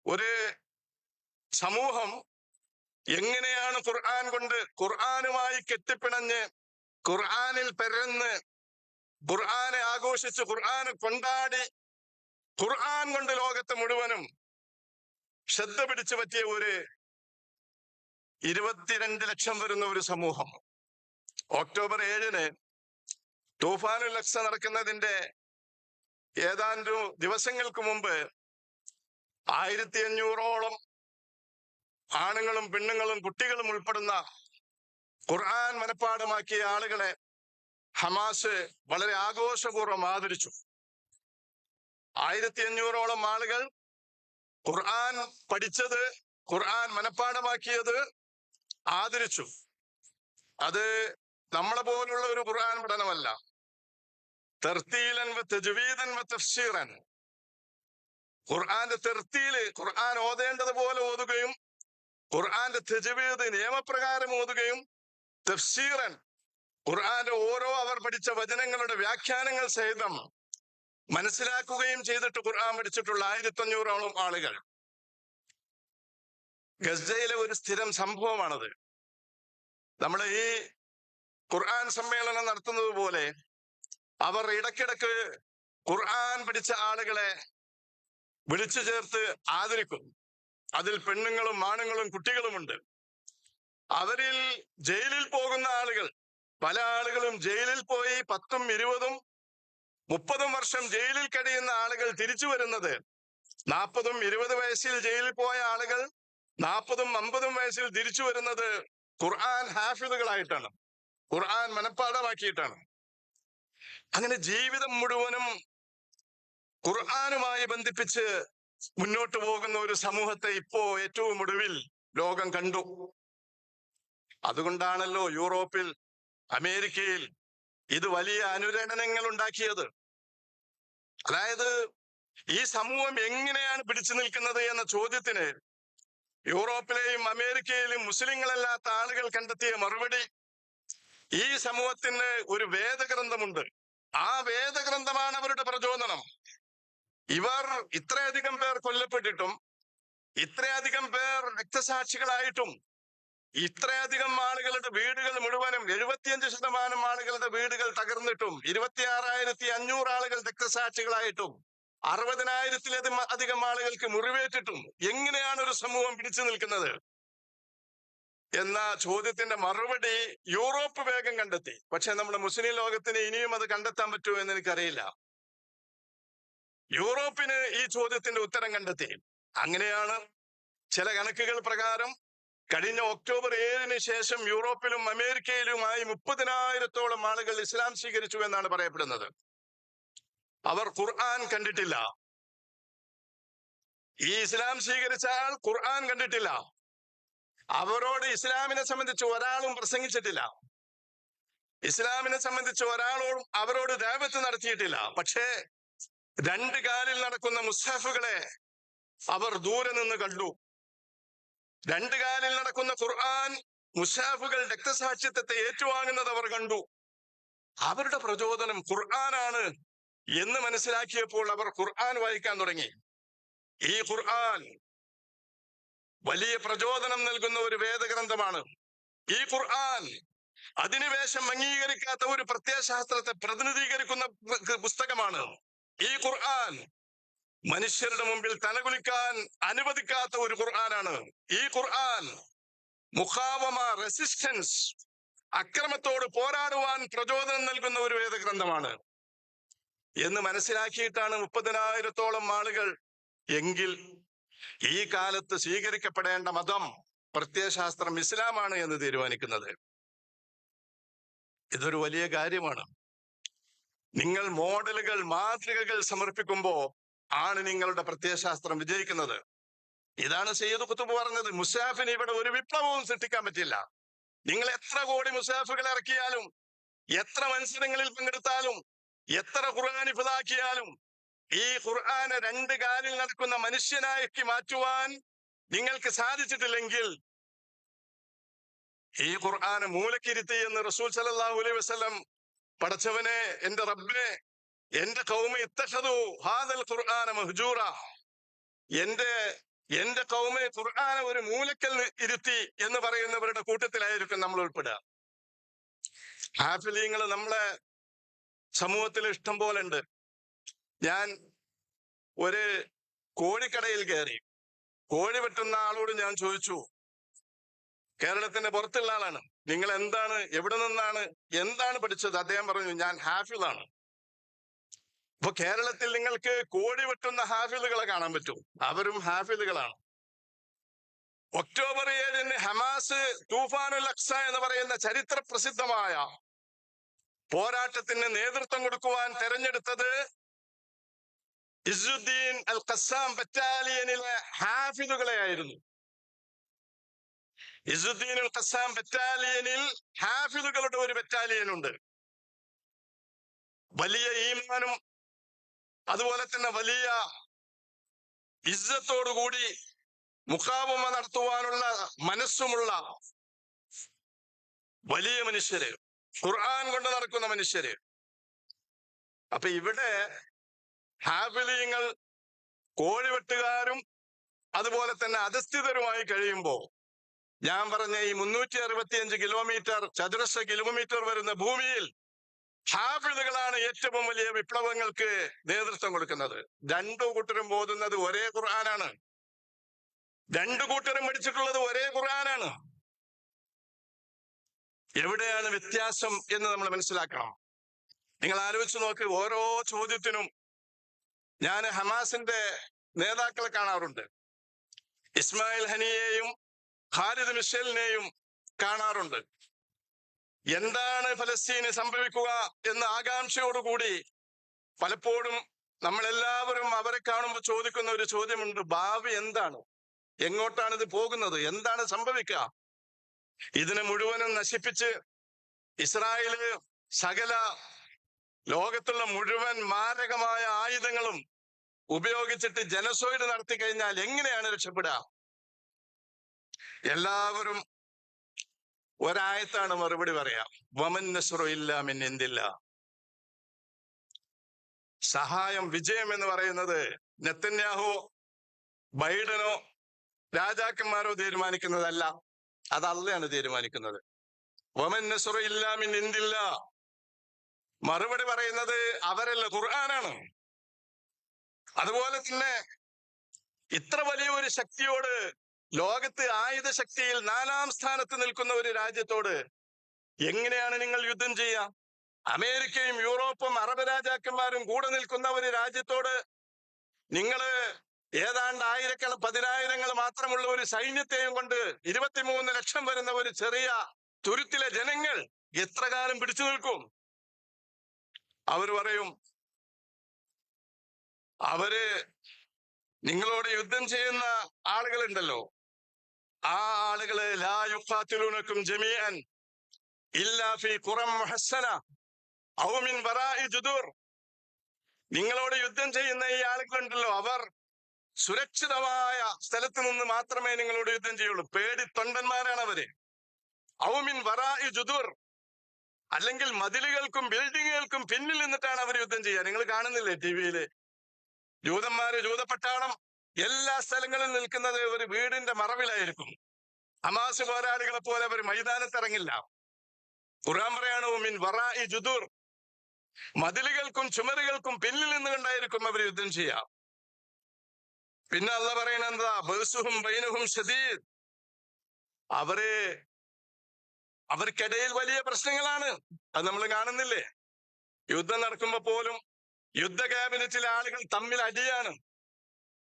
ഒരു സമൂഹം എങ്ങനെയാണ് ഖുർആൻ കൊണ്ട്, ഖുർആനുമായി കെട്ടിപ്പിണഞ്ഞ്, ഖുർആനിൽ പെരന്ന്, ഖുർആനെ ആഘോഷിച്ച്, ഖുർആനെ കൊണ്ടാടി, ഖുർആൻ കൊണ്ട് ലോകത്തെ മുഴുവനും ശ്രദ്ധ പിടിച്ചു പറ്റിയ ഒരു 22 ലക്ഷം വരുന്ന ഒരു സമൂഹം. ഒക്ടോബർ 7-ന് തൂഫാനുൽ അഖ്സ നടക്കുന്നതിന്റെ ഏതാനും ദിവസങ്ങൾക്ക് മുമ്പ് 1500ഓളം ആണുങ്ങളും പെണ്ണുങ്ങളും കുട്ടികളും ഉൾപ്പെടുന്ന ഖുർആൻ മനഃപ്പാഠമാക്കിയ ആളുകളെ ഹമാസ് വളരെ ആഘോഷപൂർവ്വം ആദരിച്ചു. 1500ഓളം ആളുകൾ ഖുർആൻ പഠിച്ചത്, ഖുർആൻ മനഃപ്പാഠമാക്കിയത് ആദരിച്ചു. അത് നമ്മളെ പോലുള്ള ഒരു ഖുർആൻ പഠനമല്ല. തർത്തീലൻ വ തജ്വീദൻ വ തഫ്സീറൻ. ഖുർആന്റെ തെർത്തീല്, ഖുർആൻ ഓതേണ്ടത് പോലെ ഓതുകയും, ഖുർആന്റെ തജ്വീദ് നിയമപ്രകാരം ഓതുകയും, തഫ്സീറൻ ഖുർആന്റെ ഓരോ അവർ പഠിച്ച വചനങ്ങളുടെ വ്യാഖ്യാനങ്ങൾ സഹിതം മനസ്സിലാക്കുകയും ചെയ്തിട്ട് ഖുർആൻ പഠിച്ചിട്ടുള്ള 1500ഓളം ആളുകൾ. ഗസയിലെ ഒരു സ്ഥിരം സംഭവമാണത്. നമ്മൾ ഈ ഖുർആൻ സമ്മേളനം നടത്തുന്നത് പോലെ അവർ ഇടയ്ക്കിടയ്ക്ക് ഖുർആൻ പഠിച്ച ആളുകളെ വിളിച്ചു ചേർത്ത് ആദരിക്കും. അതിൽ പെണ്ണുങ്ങളും ആണുങ്ങളും കുട്ടികളുമുണ്ട്. അവരിൽ ജയിലിൽ പോകുന്ന ആളുകൾ, പല ആളുകളും ജയിലിൽ പോയി 10ഉം 20ഉം 30ഉം വർഷം ജയിലിൽ കഴിയുന്ന ആളുകൾ തിരിച്ചു വരുന്നത്, 40ഉം 20 വയസ്സിൽ ജയിലിൽ പോയ ആളുകൾ 40ഉം 50ഉം വയസ്സിൽ തിരിച്ചു വരുന്നത് ഖുർആൻ ഹാഫിദുകളായിട്ടാണ്, ഖുർആൻ മനഃപ്പാഠമാക്കിയിട്ടാണ്. അങ്ങനെ ജീവിതം മുഴുവനും ഖുർആനുമായി ബന്ധിപ്പിച്ച് മുന്നോട്ട് പോകുന്ന ഒരു സമൂഹത്തെ ഇപ്പോ ഏറ്റവും ഒടുവിൽ ലോകം കണ്ടു. അതുകൊണ്ടാണല്ലോ യൂറോപ്പിൽ, അമേരിക്കയിൽ ഇത് വലിയ അനുരണനങ്ങൾ ഉണ്ടാക്കിയത്. അതായത് ഈ സമൂഹം എങ്ങനെയാണ് പിടിച്ചു നിൽക്കുന്നത് എന്ന ചോദ്യത്തിന് യൂറോപ്പിലെയും അമേരിക്കയിലും മുസ്ലിങ്ങളല്ലാത്ത ആളുകൾ കണ്ടെത്തിയ മറുപടി, ഈ സമൂഹത്തിന് ഒരു വേദഗ്രന്ഥമുണ്ട്, ആ വേദഗ്രന്ഥമാണ് അവരുടെ പ്രചോദനം. ഇവർ ഇത്രയധികം പേർ കൊല്ലപ്പെട്ടിട്ടും, ഇത്രയധികം പേർ രക്തസാക്ഷികളായിട്ടും, ഇത്രയധികം ആളുകളുടെ വീടുകൾ മുഴുവനും 75% ആളുകളുടെ വീടുകൾ തകർന്നിട്ടും, 26,500 ആളുകൾ രക്തസാക്ഷികളായിട്ടും, 60,000-ലധികം ആളുകൾക്ക് മുറിവേറ്റിട്ടും എങ്ങനെയാണ് ഒരു സമൂഹം പിടിച്ചു നിൽക്കുന്നത് എന്ന ചോദ്യത്തിന്റെ മറുപടി യൂറോപ്പ് വേഗം കണ്ടെത്തി. പക്ഷെ നമ്മുടെ മുസ്ലിം ലോകത്തിന് ഇനിയും അത് കണ്ടെത്താൻ പറ്റുമോ എന്ന് എനിക്കറിയില്ല. യൂറോപ്പിന് ഈ ചോദ്യത്തിന്റെ ഉത്തരം കണ്ടെത്തി. അങ്ങനെയാണ് ചില കണക്കുകൾ പ്രകാരം കഴിഞ്ഞ ഒക്ടോബർ 7-ന് ശേഷം യൂറോപ്പിലും അമേരിക്കയിലുമായി 30,000-ഓളം ആളുകൾ ഇസ്ലാം സ്വീകരിച്ചു എന്നാണ് പറയപ്പെടുന്നത്. അവർ ഖുർആൻ കണ്ടിട്ടില്ല. ഈ ഇസ്ലാം സ്വീകരിച്ച ആൾ ഖുർആൻ കണ്ടിട്ടില്ല. അവരോട് ഇസ്ലാമിനെ സംബന്ധിച്ച് ഒരാളും പ്രസംഗിച്ചിട്ടില്ല. ഇസ്ലാമിനെ സംബന്ധിച്ച് ഒരാളോടും അവരോട് ദഅവത്ത് നടത്തിയിട്ടില്ല. പക്ഷേ 2 കാലിൽ നടക്കുന്ന മുസ്ഹഫുകളെ അവർ ദൂരെ നിന്ന് കണ്ടു. 2 കാലിൽ നടക്കുന്ന ഖുർആൻ മുസ്ഹഫുകൾ രക്തസാക്ഷിത്വത്തെ ഏറ്റുവാങ്ങുന്നത് അവർ കണ്ടു. അവരുടെ പ്രചോദനം ഖുർആനാണ് എന്ന് മനസ്സിലാക്കിയപ്പോൾ അവർ ഖുർആൻ വായിക്കാൻ തുടങ്ങി. ഈ ഖുർആൻ വലിയ പ്രചോദനം നൽകുന്ന ഒരു വേദഗ്രന്ഥമാണ്. ഈ ഖുർആൻ അധിനിവേശം അംഗീകരിക്കാത്ത ഒരു പ്രത്യയശാസ്ത്രത്തെ പ്രതിനിധീകരിക്കുന്ന പുസ്തകമാണ്. ഈ ഖുർആൻ മനുഷ്യരുടെ മുമ്പിൽ തലകുലിക്കാൻ അനുവദിക്കാത്ത ഒരു ഖുർആനാണ്. ഈ ഖുർആൻ മുഖാവമ, റെസിസ്റ്റൻസ്, അക്രമത്തോട് പോരാടുവാൻ പ്രചോദനം നൽകുന്ന ഒരു വേദഗ്രന്ഥമാണ് എന്ന് മനസ്സിലാക്കിയിട്ടാണ് 30,000-ഓളം ആളുകൾ. എങ്കിൽ ഈ കാലത്ത് സ്വീകരിക്കപ്പെടേണ്ട മതം പ്രത്യയശാസ്ത്രം ഇസ്ലാമാണ് എന്ന് തീരുമാനിക്കുന്നത്. ഇതൊരു വലിയ കാര്യമാണ്. നിങ്ങൾ മോഡലുകൾ, മാതൃകകൾ സമർപ്പിക്കുമ്പോൾ ആണ് നിങ്ങളുടെ പ്രത്യയശാസ്ത്രം വിജയിക്കുന്നത്. ഇതാണ് സയ്യിദ് ഖുത്ബ് പറഞ്ഞത്. മുസാഫിന് ഇവിടെ ഒരു വിപ്ലവവും സൃഷ്ടിക്കാൻ പറ്റില്ല. നിങ്ങൾ എത്ര കോടി മുസാഫുകൾ ഇറക്കിയാലും, എത്ര മത്സരങ്ങളിൽ പങ്കെടുത്താലും, എത്ര ഖുർആൻ ഹിഫ്ളാക്കിയാലും, ഈ ഖുർആനെ രണ്ട് കാലിൽ നടക്കുന്ന മനുഷ്യനാക്കി മാറ്റുവാൻ നിങ്ങൾക്ക് സാധിച്ചിട്ടില്ലെങ്കിൽ, ഈ ഖുർആനെ മൂലക്കിരുത്തി എന്ന് റസൂൽ സല്ലല്ലാഹു അലൈഹി വസല്ലം, പടച്ചവനെ, എന്റെ റബ്ബേ, എന്റെ ഖൗമി ഇത്തഖദു ഹാദൽ ഖുർആന മഹ്ജൂറ, എന്റെ ഖൗമി ഖുർആനെ ഒരു മൂലക്കൽ ഇരുത്തി എന്ന് പറയുന്നവരുടെ കൂട്ടത്തിലായിരിക്കും നമ്മൾ ഉൾപ്പെടുക. ഹാഫിലീങ്ങൾ നമ്മളെ സമൂഹത്തിൽ ഇഷ്ടം പോലെ ഉണ്ട്. ഞാൻ ഒരു കോഴിക്കടയിൽ കയറി. കോഴി വെട്ടുന്ന ആളോട് ഞാൻ ചോദിച്ചു, കേരളത്തിന്റെ പുറത്തുള്ള ആളാണ്, നിങ്ങൾ എന്താണ്, എവിടെ നിന്നാണ്, എന്താണ് പഠിച്ചത്? അദ്ദേഹം പറഞ്ഞു, ഞാൻ ഹാഫിളാണ്. അപ്പൊ കേരളത്തിൽ നിങ്ങൾക്ക് കോഴി വെട്ടുന്ന ഹാഫിളുകളെ കാണാൻ പറ്റും. അവരും ഹാഫിളുകളാണ്. ഒക്ടോബർ 7 ഹമാസ് തൂഫാനുൽ അഖ്സ എന്ന് പറയുന്ന ചരിത്ര പ്രസിദ്ധമായ പോരാട്ടത്തിന് നേതൃത്വം കൊടുക്കുവാൻ തെരഞ്ഞെടുത്തത് ഇസ്സുദ്ദീൻ അൽ ഖസ്സാം ബറ്റാലിയനിലെ ഹാഫിളുകളെ ആയിരുന്നു. ഇസ്സുദ്ദീൻ അൽ ഖസ്സാം ബറ്റാലിയനിൽ ഹാഫിളുകളുടെ ഒരു ബറ്റാലിയൻ ഉണ്ട്. വലിയ ഈമാനും അതുപോലെ തന്നെ വലിയ ഇസ്സത്തോടുകൂടി മുഖാവമ നടത്തുവാനുള്ള മനസ്സുമുള്ള വലിയ മനുഷ്യര്, ഖുർആൻ കൊണ്ട് നടക്കുന്ന മനുഷ്യര്. അപ്പൊ ഇവിടെ ഹാഫിലീങ്ങൾ കോഴിവെട്ടുകാരും അതുപോലെ തന്നെ അധസ്ഥിതരുമായി കഴിയുമ്പോ, ഞാൻ പറഞ്ഞ ഈ 365 കിലോമീറ്റർ ചതുരശ്ര കിലോമീറ്റർ വരുന്ന ഭൂമിയിൽ ഹാഫിളുകളാണ് ഏറ്റവും വലിയ വിപ്ലവങ്ങൾക്ക് നേതൃത്വം കൊടുക്കുന്നത്. രണ്ടു കൂട്ടരും ഓതുന്നത് ഒരേ ഖുർആനാണ്. രണ്ടു കൂട്ടരും പഠിച്ചിട്ടുള്ളത് ഒരേ ഖുർആനാണ്. എവിടെയാണ് വ്യത്യാസം എന്ന് നമ്മൾ മനസ്സിലാക്കണം. നിങ്ങൾ ആലോചിച്ച് നോക്ക്. ഓരോ ചോദ്യത്തിനും ഞാൻ ഹമാസിന്റെ നേതാക്കളെ കാണാറുണ്ട്. ഇസ്മായിൽ ഹനിയെയും ഖാലിദ് മിഷേലിനെയും കാണാറുണ്ട്. എന്താണ് ഫലസ്തീന് സംഭവിക്കുക എന്ന ആകാംക്ഷയോടുകൂടി പലപ്പോഴും നമ്മളെല്ലാവരും അവരെ കാണുമ്പോൾ ചോദിക്കുന്ന ഒരു ചോദ്യമുണ്ട്: ഭാവി എന്താണ്? എങ്ങോട്ടാണ് ഇത് പോകുന്നത്? എന്താണ് സംഭവിക്കുക? ഇതിനെ മുഴുവനും നശിപ്പിച്ച് ഇസ്രായേല് സകല ലോകത്തുള്ള മുഴുവൻ മാരകമായ ആയുധങ്ങളും ഉപയോഗിച്ചിട്ട് ജനസോയിഡ് നടത്തി കഴിഞ്ഞാൽ എങ്ങനെയാണ് രക്ഷപ്പെടുക? എല്ലാവരും ഒരായത്താണ് മറുപടി പറയാ: വമൻ നസ്റു ഇല്ലാ മിൻ ഇൻദില്ലാ. സഹായം, വിജയം എന്ന് പറയുന്നത് നെതന്യാഹു, ബൈഡനോ രാജാക്കന്മാരോ തീരുമാനിക്കുന്നതല്ല, അത് അള്ളയാണ് തീരുമാനിക്കുന്നത്. വമൻ നസ്റു ഇല്ലാ മിൻ ഇൻദില്ലാ. മറുപടി പറയുന്നത് അവരല്ല, ഖുർആനാണ്. അതുപോലെ തന്നെ ഇത്ര വലിയ ഒരു ശക്തിയോട്, ലോകത്ത് ആയുധ ശക്തിയിൽ 4-ാം സ്ഥാനത്ത് നിൽക്കുന്ന ഒരു രാജ്യത്തോട് എങ്ങനെയാണ് നിങ്ങൾ യുദ്ധം ചെയ്യുക? അമേരിക്കയും യൂറോപ്പും അറബ് രാജാക്കന്മാരും കൂടെ നിൽക്കുന്ന ഒരു രാജ്യത്തോട് നിങ്ങള് ഏതാണ്ട് പതിനായിരങ്ങൾ മാത്രമുള്ള ഒരു സൈന്യത്തെയും കൊണ്ട് 23 ലക്ഷം വരുന്ന ഒരു ചെറിയ തുരുത്തിലെ ജനങ്ങൾ എത്ര കാലം പിടിച്ചു നിൽക്കും? അവർ പറയും, അവര് നിങ്ങളോട് യുദ്ധം ചെയ്യുന്ന ആളുകളുണ്ടല്ലോ, ആ ആളുകള് ലാ യുഖാതിലൂനകും ജമീഅൻ ഇല്ലാ ഫീ ഖുറം മുഹസ്സന ഔ മിൻ വറാഇ ജുദൂർ. നിങ്ങളോട് യുദ്ധം ചെയ്യുന്ന ഈ ആളുകളുണ്ടല്ലോ, അവർ സുരക്ഷിതമായ സ്ഥലത്ത് നിന്ന് മാത്രമേ നിങ്ങളോട് യുദ്ധം ചെയ്യുള്ളൂ. പേടി തൊണ്ടന്മാരാണ് അവര്. ഔ മിൻ വറാഇ ജുദൂർ, അല്ലെങ്കിൽ മതിലുകൾക്കും ബിൽഡിങ്ങുകൾക്കും പിന്നിൽ നിന്നിട്ടാണ് അവർ യുദ്ധം ചെയ്യുക. നിങ്ങൾ കാണുന്നില്ലേ ടിവിയില്? ജൂതന്മാര്, ജൂതപ്പട്ടാളം എല്ലാ സ്ഥലങ്ങളിൽ നിൽക്കുന്നത് ഒരു വീടിന്റെ മറവിലായിരിക്കും. ഹമാസ് പോരാളികളെ പോലെ അവർ മൈതാനത്തിറങ്ങില്ല. ഖുർആൻ പറയാണ് മിൻ വറാഇ ജുദൂർ, മതിലുകൾക്കും ചുമരുകൾക്കും പിന്നിൽ നിന്നുകൊണ്ടായിരിക്കും അവർ യുദ്ധം ചെയ്യാം. പിന്നെ അള്ളാഹ് പറയുന്നത് എന്താ? ബഅ്സുഹും ബൈനഹും ശദീദ്. അവർക്കിടയിൽ വലിയ പ്രശ്നങ്ങളാണ്. അത് നമ്മൾ കാണുന്നില്ലേ? യുദ്ധം നടക്കുമ്പോ പോലും യുദ്ധ ക്യാബിനറ്റിലെ ആളുകൾ തമ്മിൽ അടിയാണ്.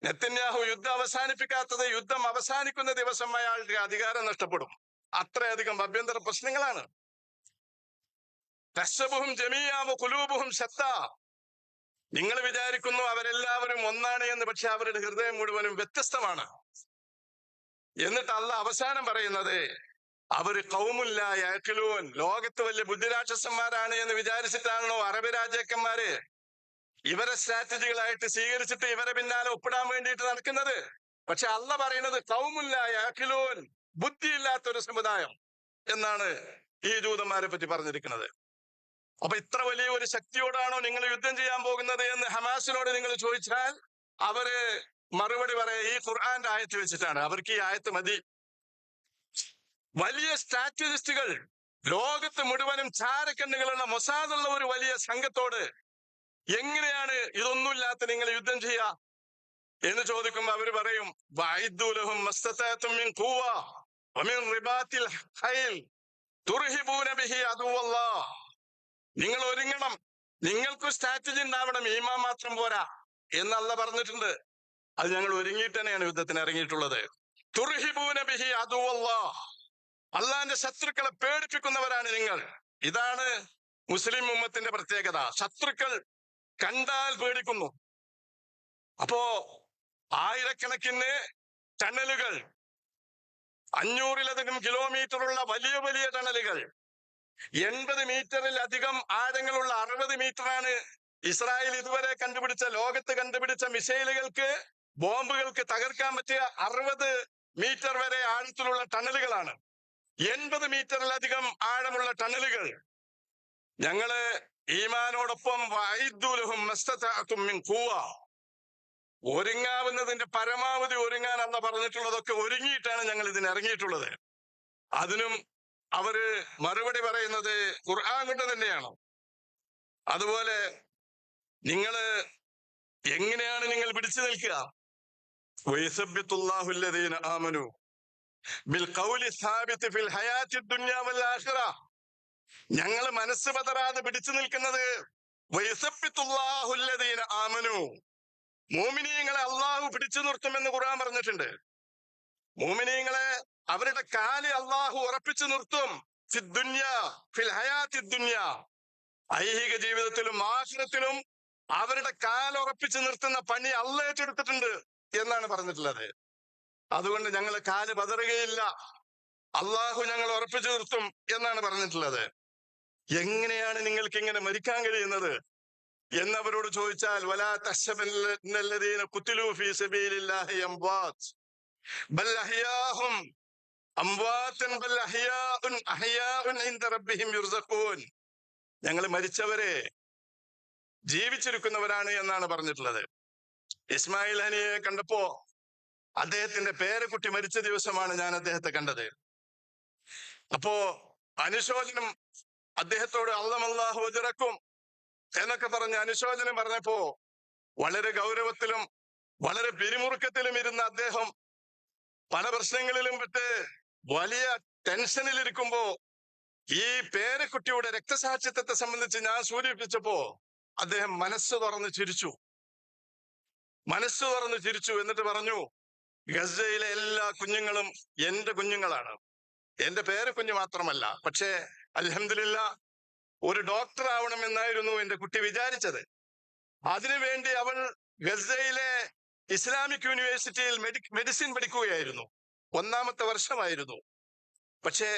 നെതന്യാഹു യുദ്ധം അവസാനിപ്പിക്കാത്തത് യുദ്ധം അവസാനിക്കുന്ന ദിവസം അയാളുടെ അധികാരം നഷ്ടപ്പെടും. അത്രയധികം ആഭ്യന്തര പ്രശ്നങ്ങളാണ്. തഹ്സബുഹും ജമീഅ വഖുലൂബുഹും ശത്താ. നിങ്ങൾ വിചാരിക്കുന്നു അവരെല്ലാവരും ഒന്നാണ് എന്ന്, പക്ഷെ അവരുടെ ഹൃദയം മുഴുവനും വ്യത്യസ്തമാണ്. എന്നിട്ട് അള്ളാഹ് അവസാനം പറയുന്നത് അവര് ഖൗമുല്ലാ യഅഖിലൂൻ, ലോകത്ത് വലിയ ബുദ്ധിരാക്ഷസന്മാരാണ് എന്ന് വിചാരിച്ചിട്ടാണല്ലോ അറബ് രാജാക്കന്മാര് ഇവരെ സ്ട്രാറ്റജികളായിട്ട് സ്വീകരിച്ചിട്ട് ഇവരെ പിന്നാലെ ഒപ്പിടാൻ വേണ്ടിയിട്ട് നടക്കുന്നത്. പക്ഷെ അള്ളാഹ് പറയുന്നത് ഖൗമുല്ലാ യഅഖിലൂൻ, ബുദ്ധിയില്ലാത്ത ഒരു സമുദായം എന്നാണ് ഈ ജൂതന്മാരെ പറ്റി പറഞ്ഞിരിക്കുന്നത്. അപ്പൊ ഇത്ര വലിയ ഒരു ശക്തിയോടാണോ നിങ്ങൾ യുദ്ധം ചെയ്യാൻ പോകുന്നത് എന്ന് ഹമാസിനോട് നിങ്ങൾ ചോദിച്ചാൽ അവര് മറുപടി പറയാ ഈ ഖുർആന്റെ ആയത്ത് വെച്ചിട്ടാണ്. അവർക്ക് ഈ ആയത്ത് മതി. വലിയ സ്ട്രാറ്റജിസ്റ്റുകൾ, ലോകത്ത് മുഴുവനും ചാരക്കണ്ണുകളുള്ള മൊസാദുള്ള ഒരു വലിയ സംഘത്തോട് എങ്ങനെയാണ് ഇതൊന്നുമില്ലാത്ത നിങ്ങൾ യുദ്ധം ചെയ്യുക എന്ന് ചോദിക്കുമ്പോൾ അവര് പറയും വഅഇദ്ദു ലഹും മസ്തതഅതും മിൻ ഖുവ്വ വമിൻ റിബാത്തിൽ ഖൈൽ തുർഹിബൂന ബിഹി അദുവല്ലാഹ്. നിങ്ങൾ ഒരുങ്ങണം, നിങ്ങൾക്ക് സ്ട്രാറ്റജി ഉണ്ടാവണം, ഈമാൻ മാത്രം പോരാ എന്ന് അള്ളാഹ് പറഞ്ഞിട്ടുണ്ട്. അത് ഞങ്ങൾ ഒരുങ്ങിയിട്ട് തന്നെയാണ് യുദ്ധത്തിന് ഇറങ്ങിയിട്ടുള്ളത്. തുർഹിബൂന ബിഹി അദുവല്ലാഹ്, അള്ളാന്റെ ശത്രുക്കളെ പേടിപ്പിക്കുന്നവരാണ് നിങ്ങൾ. ഇതാണ് മുസ്ലിം ഉമ്മത്തിന്റെ പ്രത്യേകത. ശത്രുക്കൾ കണ്ടാൽ പേടിക്കുന്നു. അപ്പോ ആയിരക്കണക്കിന് ടണലുകൾ, 500-ലധികം കിലോമീറ്ററുള്ള വലിയ വലിയ ടണലുകൾ, 80 മീറ്ററിലധികം ആഴങ്ങളുള്ള 60 മീറ്ററാണ് ഇസ്രായേൽ ഇതുവരെ കണ്ടുപിടിച്ച, ലോകത്ത് കണ്ടുപിടിച്ച മിസൈലുകൾക്ക്, ബോംബുകൾക്ക് തകർക്കാൻ പറ്റിയ 60 മീറ്റർ വരെ ആഴത്തിലുള്ള ടണലുകളാണ്. 80 മീറ്ററിലധികം ആഴമുള്ള ടണലുകൾ. ഞങ്ങള് ഈമാനോടൊപ്പം വഅഇദ്ദു ലഹും മസ്തതഅതും മിൻ ഖുവ്വ, ഒരുങ്ങാവുന്നതിന്റെ പരമാവധി ഒരുങ്ങാൻ അള്ളാഹ് പറഞ്ഞിട്ടുള്ളതൊക്കെ ഒരുങ്ങിയിട്ടാണ് ഞങ്ങൾ ഇതിന് ഇറങ്ങിയിട്ടുള്ളത്. അതിനും അവര് മറുപടി പറയുന്നത് ഖുർആൻ കൊണ്ട് തന്നെയാണ്. അതുപോലെ നിങ്ങള് എങ്ങനെയാണ് നിങ്ങൾ പിടിച്ചു നിൽക്കുക? വയസബ്ബിത്തുല്ലാഹു അല്ലദീന ആമനു ബിൽ ഖൗലി സാബിത് ഫിൽ ഹയാത്തി ദുനിയ വൽ ആഖിറ. ഞങ്ങൾ മനസ്സ് പതറാതെ പിടിച്ചു നിൽക്കുന്നത് വയസബ്ബിത്തുല്ലാഹു അല്ലദീന ആമനു, മോമിനീങ്ങളെ അള്ളാഹു പിടിച്ചു നിർത്തുമെന്ന് ഖുർആൻ പറഞ്ഞിട്ടുണ്ട്. മോമിനീങ്ങളെ അവരുടെ കാല് അള്ളാഹു ഉറപ്പിച്ചു നിർത്തും. ഫിൽ ഹയാത്തി ദുനിയ, ഐഹിക ജീവിതത്തിലും ആഖിറത്തിലും അവരുടെ കാൽ ഉറപ്പിച്ചു നിർത്തുന്ന പണി അള്ളാഹ് ഏറ്റെടുത്തിട്ടുണ്ട് എന്നാണ് പറഞ്ഞിട്ടുള്ളത്. അതുകൊണ്ട് ഞങ്ങൾ കാല് പതറുകയില്ല, അള്ളാഹു ഞങ്ങൾ ഉറപ്പിച്ചു നിർത്തും എന്നാണ് പറഞ്ഞിട്ടുള്ളത്. എങ്ങനെയാണ് നിങ്ങൾക്ക് ഇങ്ങനെ മരിക്കാൻ കഴിയുന്നത് എന്നവരോട് ചോദിച്ചാൽ വലാ തഹ്സബന്നല്ലദീന ഖുതിലൂ ഫീ സബീലില്ലാഹി അംവാത് ബൽ അഹ്യാഉം അംവാതൻ ബൽ അഹ്യാഉൻ ഇൻദ റബ്ബിഹിം യുർസഖൂൻ. ഞങ്ങൾ മരിച്ചവരെ ജീവിച്ചിരിക്കുന്നവരാണ് എന്നാണ് പറഞ്ഞിട്ടുള്ളത്. ഇസ്മായിൽ ഹനിയെ കണ്ടപ്പോ അദ്ദേഹത്തിന്റെ പേരക്കുട്ടി മരിച്ച ദിവസമാണ് ഞാൻ അദ്ദേഹത്തെ കണ്ടത്. അപ്പോ അനുശോചനം അദ്ദേഹത്തോട് അല്ലാഹു അജ്റക്കും എന്നൊക്കെ പറഞ്ഞ് അനുശോചനം പറഞ്ഞപ്പോ വളരെ ഗൗരവത്തിലും വളരെ പിരിമുറുക്കത്തിലും ഇരുന്ന അദ്ദേഹം പല പ്രശ്നങ്ങളിലും പെട്ട് വലിയ ടെൻഷനിലിരിക്കുമ്പോ ഈ പേരക്കുട്ടിയുടെ രക്തസാക്ഷിത്വത്തെ സംബന്ധിച്ച് ഞാൻ സൂചിപ്പിച്ചപ്പോ അദ്ദേഹം മനസ്സ് തുറന്ന് ചിരിച്ചു. എന്നിട്ട് പറഞ്ഞു, ഗസയിലെ എല്ലാ കുഞ്ഞുങ്ങളും എന്റെ കുഞ്ഞുങ്ങളാണ്, എന്റെ പേരക്കുഞ്ഞ് മാത്രമല്ല. പക്ഷേ അൽഹംദുലില്ലാഹ് ഒരു ഡോക്ടർ ആവണമെന്നായിരുന്നു എന്റെ കുട്ടി വിചാരിച്ചത്. അതിനുവേണ്ടി അവൾ ഗസയിലെ ഇസ്ലാമിക് യൂണിവേഴ്സിറ്റിയിൽ മെഡിസിൻ പഠിക്കുകയായിരുന്നു. 1ാമത്തെ വർഷമായിരുന്നു. പക്ഷേ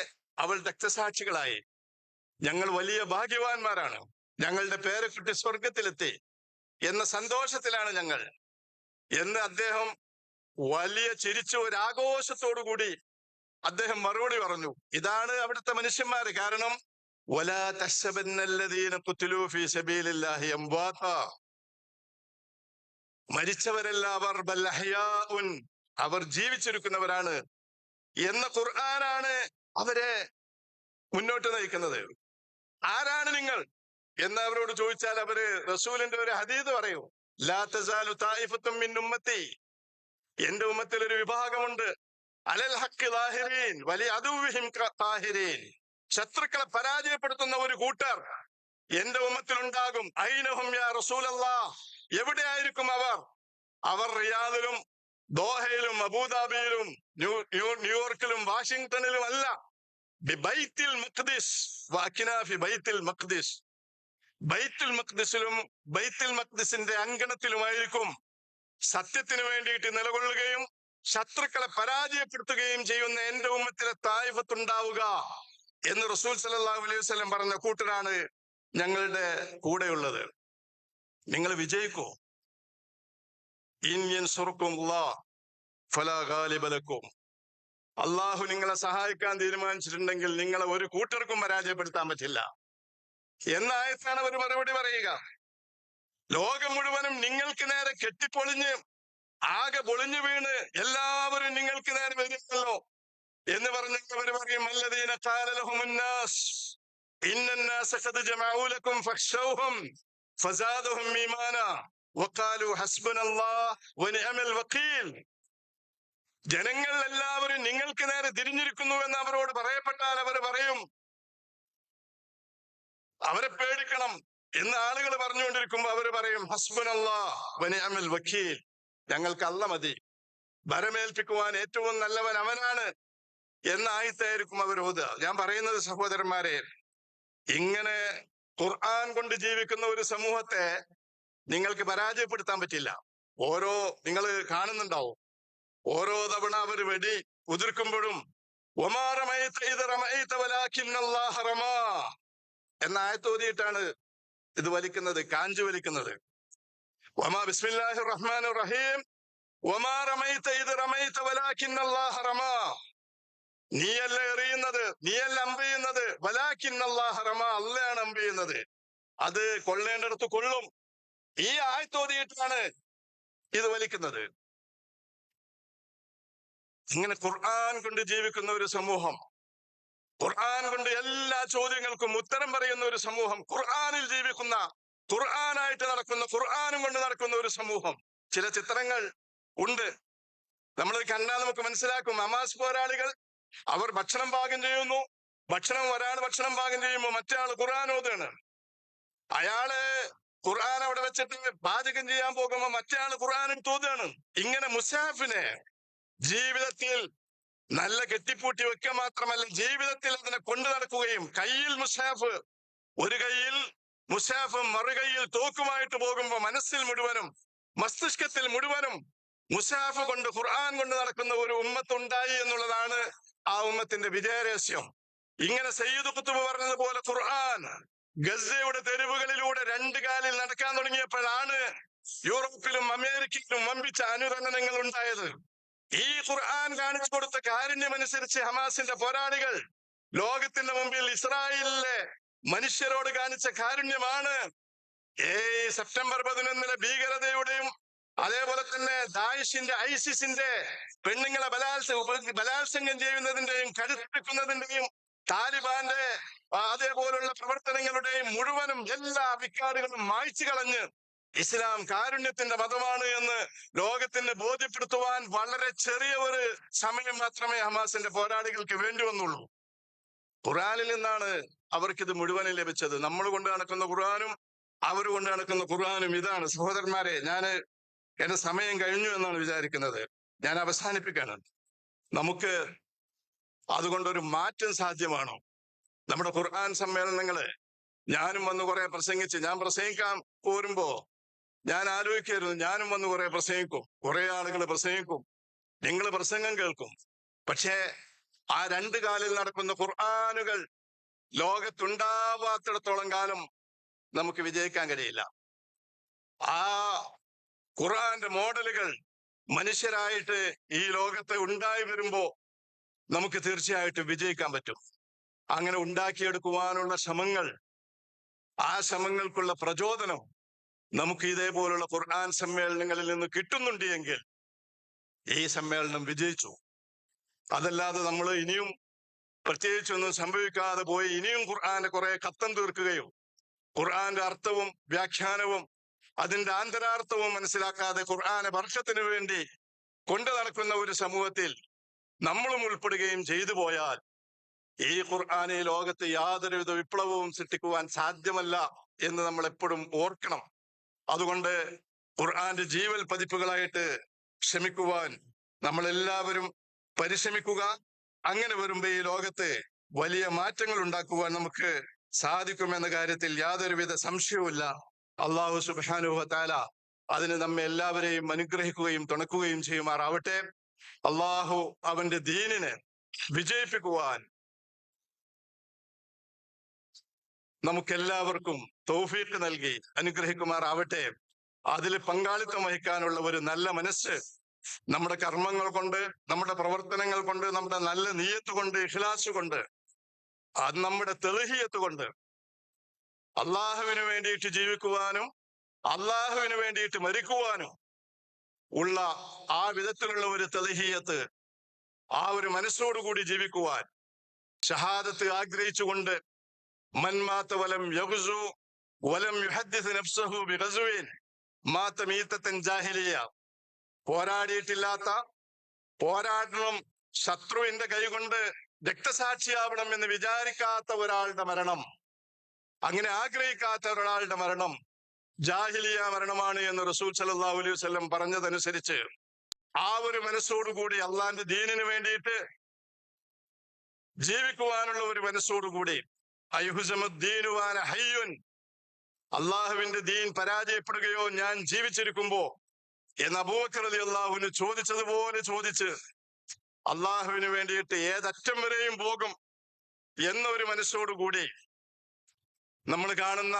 അവൾ രക്തസാക്ഷികളായി. ഞങ്ങൾ വലിയ ഭാഗ്യവാന്മാരാണ്, ഞങ്ങളുടെ പേരക്കുട്ടി സ്വർഗത്തിലെത്തി എന്ന സന്തോഷത്തിലാണ് ഞങ്ങൾ എന്ന് അദ്ദേഹം വലിയ ചിരിച്ചു, ഒരു ആഘോഷത്തോടു കൂടി അദ്ദേഹം മറുപടി പറഞ്ഞു. ഇതാണ് അവിടുത്തെ മനുഷ്യന്മാര്. കാരണം വലാ തഹ്സബന്നല്ലദീന ഖുതിലൂ ഫീ സബീലില്ലാഹി അംവാതാ, മരിച്ചവരല്ല അവർ, ബൽ അഹ്യാഉൻ, അവർ ജീവിച്ചിരിക്കുന്നവരാണ് എന്ന ഖുർആനാണ് അവരെ മുന്നോട്ട് നയിക്കുന്നത്. ആരാണ് നിങ്ങൾ എന്ന് അവരോട് ചോദിച്ചാൽ അവര് റസൂലിന്റെ ഒരു ഹദീസ് പറയും, ലാ തസാലു തായിഫത്തും മിൻ ഉമ്മത്തി, എന്റെ ഉമ്മത്തിൽ ഒരു വിഭാഗമുണ്ട്, അലൽ ഹഖ് ളാഹിരീൻ വലി അദുവിഹിം ഖാഹിരീൻ, ശത്രുക്കളെ പരാജയപ്പെടുത്തുന്ന ഒരു കൂട്ടർ എന്റെ ഉമ്മത്തിൽ ഉണ്ടാകും. ഐനഹും യാ റസൂലല്ലാഹ്, എവിടെയായിരിക്കും അവർ? അവർ റിയാദിലും ദോഹയിലും അബുദാബിയിലും ന്യൂയോർക്കിലും വാഷിംഗ്ടണിലും അല്ല, ബൈത്തുൽ മഖ്ദിസ് വഅക്നാഫി ബൈത്തുൽ മഖ്ദിസ്, ബൈത്തുൽ മഖ്ദിസിലും ബൈത്തുൽ മഖ്ദിസിന്റെ അങ്കണത്തിലുമായിരിക്കും സത്യത്തിന് വേണ്ടിയിട്ട് നിലകൊള്ളുകയും ശത്രുക്കളെ പരാജയപ്പെടുത്തുകയും ചെയ്യുന്ന എന്റെ ഉമ്മത്തിലെ തായിഫത്തുണ്ടാവുക എന്ന് റസൂൽ സല്ലല്ലാഹു അലൈഹി വസല്ലം പറഞ്ഞ കൂട്ടരാണ് ഞങ്ങളുടെ കൂടെയുള്ളത്. നിങ്ങൾ വിജയിക്കൂ. ഇൻ യൻസുറുക്കുമുല്ലാഹ് ഫലാ ഗാലിബ ലക്കും. അള്ളാഹു നിങ്ങളെ സഹായിക്കാൻ തീരുമാനിച്ചിട്ടുണ്ടെങ്കിൽ നിങ്ങളെ ഒരു കൂട്ടർക്കും പരാജയപ്പെടുത്താൻ പറ്റില്ല എന്ന ആയത്താണ് അവർ മറുപടി പറയുക. ലോകം മുഴുവനും നിങ്ങൾക്ക് നേരെ കെട്ടിപ്പൊളിഞ്ഞ് ആകെ പൊളിഞ്ഞു വീണ് എല്ലാവരും നിങ്ങൾക്ക് നേരെ വരുന്നല്ലോ എന്ന് പറഞ്ഞിട്ട് അവർ പറയും, അല്ലദീന ഖാല ലഹുമുന്നാസ് ഇന്നന്നാസ ഖദ് ജമഉ ലക്കും ഫഖ്ശൗഹും ഫസാദഹും ഈമാനാ വഖാലു ഹസ്ബുനല്ലാഹ് വനിഅമൽ വകീൽ. ജനങ്ങൾ എല്ലാവരും നിങ്ങൾക്ക് നേരെ തിരിഞ്ഞിരിക്കുന്നു എന്ന് അവരോട് പറയപ്പെട്ടാൽ അവർ പറയും അവരെ പേടിക്കണം എന്ന് ആളുകൾ പറഞ്ഞുകൊണ്ടിരിക്കുമ്പോ അവർ പറയും ഹസ്ബുനല്ലാഹ് വനിഅമൽ വകീൽ, ഞങ്ങൾക്ക് അല്ലാഹ് മതി, ഭരമേൽപ്പിക്കുവാൻ ഏറ്റവും നല്ലവൻ അവനാണ് എന്ന ആയത്തായിരിക്കും അവർ ഓതുക. ഞാൻ പറയുന്നത് സഹോദരന്മാരെ, ഇങ്ങനെ ഖുർആൻ കൊണ്ട് ജീവിക്കുന്ന ഒരു സമൂഹത്തെ നിങ്ങൾക്ക് പരാജയപ്പെടുത്താൻ പറ്റില്ല. നിങ്ങൾ കാണുന്നുണ്ടാവും, ഓരോ തവണ അവർ വെടി ഉതിർക്കുമ്പോഴും വമാ റമൈത ഇദ് റമൈത വലാകിന്നല്ലാഹ റമാ എന്ന ആയത്തോതിയിട്ടാണ് ഇത് വലിക്കുന്നത്, കാഞ്ചു വലിക്കുന്നത്. വമാ ബിസ്മില്ലാഹിർ റഹ്മാനിർ റഹീം വമാ റമൈത ഇദ് റമൈത വലാകിന്നല്ലാഹ റമാ. നീയല്ല എറിയുന്നത്, നീയല്ല അമ്പെയ്യുന്നത്, വലാകിന്നല്ലാഹ റമാ, അള്ളയാണ് അമ്പെയ്യുന്നത്. അത് കൊള്ളേണ്ടടുത്ത് കൊള്ളും. ഈ ആയത്തോതിയിട്ടാണ് ഇത് വലിക്കുന്നത്. ഇങ്ങനെ ഖുർആൻ കൊണ്ട് ജീവിക്കുന്ന ഒരു സമൂഹം, ഖുർആൻ കൊണ്ട് എല്ലാ ചോദ്യങ്ങൾക്കും ഉത്തരം പറയുന്ന ഒരു സമൂഹം, ഖുർആനിൽ ജീവിക്കുന്ന, ഖുർആനായിട്ട് നടക്കുന്ന, ഖുർആനും കൊണ്ട് നടക്കുന്ന ഒരു സമൂഹം. ചില ചിത്രങ്ങൾ ഉണ്ട്, നമ്മൾ കണ്ടാൽ നമുക്ക് മനസ്സിലാക്കും. ഹമാസ് പോരാളികൾ അവർ ഭക്ഷണം പാകം ചെയ്യുന്നു, ഒരാൾ ഭക്ഷണം പാകം ചെയ്യുമ്പോൾ മറ്റേ ആൾ ഖുർആൻ ഓതുകയാണ്. അയാള് ഖുർആൻ അവിടെ വെച്ചിട്ട് പാചകം ചെയ്യാൻ പോകുമ്പോ മറ്റേ ആള് ഖുർആൻ എടുത്ത് ഓതുകയാണ്. ഇങ്ങനെ മുസാഫിനെ ജീവിതത്തിൽ നല്ല കെട്ടിപ്പൂട്ടി വെക്കുക മാത്രമല്ല, ജീവിതത്തിൽ അതിനെ കൊണ്ടു നടക്കുകയും, കയ്യിൽ മുസാഫ്, ഒരു കയ്യിൽ മുസാഫും മറുകൈയിൽ തോക്കുമായിട്ട് പോകുമ്പോ മനസ്സിൽ മുഴുവനും മസ്തിഷ്കത്തിൽ മുഴുവനും മുസാഫ് കൊണ്ട്, ഖുർആൻ കൊണ്ട് നടക്കുന്ന ഒരു ഉമ്മത്തുണ്ടായി എന്നുള്ളതാണ് ആ ഉമ്മത്തിന്റെ വിജയരഹസ്യം. ഇങ്ങനെ സയ്യിദ് ഖുത്ബ് പറഞ്ഞതുപോലെ ഖുർആൻ ഗസയുടെ തെരുവുകളിലൂടെ രണ്ട് കാലിൽ നടക്കാൻ തുടങ്ങിയപ്പോഴാണ് യൂറോപ്പിലും അമേരിക്കയിലും വമ്പിച്ച അനുരണനങ്ങൾ ഉണ്ടായത്. ഈ ഖുർആൻ കാണിച്ചു കൊടുത്ത കാരുണ്യമനുസരിച്ച് ഹമാസിന്റെ പോരാളികൾ ലോകത്തിന്റെ മുമ്പിൽ ഇസ്രായേലിലെ മനുഷ്യരോട് കാണിച്ച കാരുണ്യമാണ് സെപ്റ്റംബർ 11 ഭീകരതയുടെയും അതേപോലെ തന്നെ ദായിഷിന്റെ, ഐസിസിന്റെ പെണ്ണുങ്ങളെ ബലാത്സംഗം ചെയ്യുന്നതിന്റെയും കഴുത്തിക്കുന്നതിന്റെയും താലിബാന്റെ അതേപോലുള്ള പ്രവർത്തനങ്ങളുടെയും മുഴുവനും എല്ലാ വിക്കാടുകളും മായ്ച്ചു കളഞ്ഞ് ഇസ്ലാം കാരുണ്യത്തിന്റെ മതമാണ് എന്ന് ലോകത്തിന് ബോധ്യപ്പെടുത്തുവാൻ വളരെ ചെറിയ ഒരു സമയം മാത്രമേ ഹമാസിന്റെ പോരാളികൾക്ക് വേണ്ടി വന്നുള്ളൂ. ഖുർആനിൽ നിന്നാണ് അവർക്കിത് മുഴുവനും ലഭിച്ചത്. നമ്മൾ കൊണ്ട് നടക്കുന്ന ഖുർആനും അവർ കൊണ്ട് നടക്കുന്ന ഖുർആനും ഇതാണ്. സഹോദരന്മാരെ, എന്റെ സമയം കഴിഞ്ഞു എന്നാണ് വിചാരിക്കുന്നത്. ഞാൻ അവസാനിപ്പിക്കാണ്. നമുക്ക് അതുകൊണ്ടൊരു മാറ്റം സാധ്യമാണോ? നമ്മുടെ ഖുർആൻ സമ്മേളനങ്ങള് ഞാനും വന്ന് കുറെ പ്രസംഗിച്ച്, ഞാൻ പ്രസംഗിക്കാൻ പോരുമ്പോ ഞാൻ ആലോചിക്കായിരുന്നു, ഞാനും വന്ന് കുറെ പ്രസംഗിക്കും, കുറെ ആളുകൾ പ്രസംഗിക്കും, നിങ്ങൾ പ്രസംഗം കേൾക്കും. പക്ഷേ ആ രണ്ട് കാലിൽ നടക്കുന്ന ഖുർആനുകൾ ലോകത്തുണ്ടാവാത്തിടത്തോളം കാലം നമുക്ക് വിജയിക്കാൻ കഴിയില്ല. ആ ഖുർആന്റെ മോഡലുകൾ മനുഷ്യരായിട്ട് ഈ ലോകത്ത് ഉണ്ടായി വരുമ്പോ നമുക്ക് തീർച്ചയായിട്ടും വിജയിക്കാൻ പറ്റും. അങ്ങനെ ഉണ്ടാക്കിയെടുക്കുവാനുള്ള ശ്രമങ്ങൾ, ആ ശ്രമങ്ങൾക്കുള്ള പ്രചോദനം നമുക്ക് ഇതേപോലുള്ള ഖുർആൻ സമ്മേളനങ്ങളിൽ നിന്ന് കിട്ടുന്നുണ്ട് എങ്കിൽ ഈ സമ്മേളനം വിജയിച്ചു. അതല്ലാതെ നമ്മൾ ഇനിയും പ്രത്യേകിച്ചൊന്നും സംഭവിക്കാതെ പോയി ഇനിയും ഖുർആന്റെ കുറെ കത്തം തീർക്കുകയും ഖുർആന്റെ അർത്ഥവും വ്യാഖ്യാനവും അതിന്റെ ആന്തരാർത്ഥവും മനസ്സിലാക്കാതെ ഖുർആനെ വർഷത്തിന് വേണ്ടി കൊണ്ടു നടക്കുന്ന ഒരു സമൂഹത്തിൽ നമ്മളും ഉൾപ്പെടുകയും ചെയ്തു പോയാൽ ഈ ഖുർആനെ ലോകത്ത് യാതൊരുവിധ വിപ്ലവവും സൃഷ്ടിക്കുവാൻ സാധ്യമല്ല എന്ന് നമ്മൾ എപ്പോഴും ഓർക്കണം. അതുകൊണ്ട് ഖുർആന്റെ ജീവൽ പതിപ്പുകളായിട്ട് ക്ഷമിക്കുവാൻ നമ്മളെല്ലാവരും പരിശ്രമിക്കുക. അങ്ങനെ വരുമ്പോ ഈ ലോകത്ത് വലിയ മാറ്റങ്ങൾ ഉണ്ടാക്കുവാൻ നമുക്ക് സാധിക്കുമെന്ന കാര്യത്തിൽ യാതൊരുവിധ സംശയവുമില്ല. അള്ളാഹു സുബ്ഹാനഹു വ തആല അതിന് നമ്മെ എല്ലാവരെയും അനുഗ്രഹിക്കുകയും തുണക്കുകയും ചെയ്യുമാറാവട്ടെ. അള്ളാഹു അവന്റെ ദീനിനെ വിജയിപ്പിക്കുവാൻ നമുക്കെല്ലാവർക്കും തൗഫീഖ് നൽകി അനുഗ്രഹിക്കുമാറാവട്ടെ. അതിൽ പങ്കാളിത്തം വഹിക്കാനുള്ള ഒരു നല്ല മനസ്സ് നമ്മുടെ കർമ്മങ്ങൾ കൊണ്ട്, നമ്മുടെ പ്രവർത്തനങ്ങൾ കൊണ്ട്, നമ്മുടെ നല്ല നിയ്യത്ത് കൊണ്ട്, ഇഖ്ലാസ് കൊണ്ട്, അത് നമ്മുടെ തെളിഹിയത്ത് കൊണ്ട് അള്ളാഹുവിന് വേണ്ടിയിട്ട് ജീവിക്കുവാനും അള്ളാഹുവിന് വേണ്ടിയിട്ട് മരിക്കുവാനും ഉള്ള ആ വിധത്തിലുള്ള ഒരു തെളിഹിയത്ത്, ആ ഒരു മനസ്സോടുകൂടി ജീവിക്കുവാൻ ഷഹാദത്ത് ആഗ്രഹിച്ചുകൊണ്ട് മൻ മാത വലം യഗ്സു വലം യുഹദ്ദിസ് നഫ്സഹു ബിഗസ്വിൻ മാത മീതത്തൻ ജാഹിലിയ, പോരാടിയിട്ടില്ലാത്ത, പോരാടണം, ശത്രുവിന്റെ കൈകൊണ്ട് രക്തസാക്ഷിയാവണം എന്ന് വിചാരിക്കാത്ത ഒരാളുടെ മരണം, അങ്ങനെ ആഗ്രഹിക്കാത്ത ഒരാളുടെ മരണം ജാഹിലിയ മരണമാണ് എന്ന് റസൂൽ സല്ലല്ലാഹു അലൈഹി വസല്ലം പറഞ്ഞതനുസരിച്ച് ആ ഒരു മനസ്സോടുകൂടി അള്ളാന്റെ ദീനിന് വേണ്ടിയിട്ട് ജീവിക്കുവാനുള്ള ഒരു മനസ്സോടുകൂടി അയ്ഹുസമുദ്ദീനുവാന ഹയ്യുൻ, അള്ളാഹുവിന്റെ ദീൻ പരാജയപ്പെടുകയോ ഞാൻ ജീവിച്ചിരിക്കുമ്പോ എന്ന് അബൂബക്കർ റളിയല്ലാഹു അൻഹു ചോദിച്ചതുപോലെ ചോദിച്ച് അള്ളാഹുവിന് വേണ്ടിയിട്ട് ഏതറ്റം വരെയും പോകും എന്നൊരു മനസ്സോടുകൂടി നമ്മൾ കാണുന്ന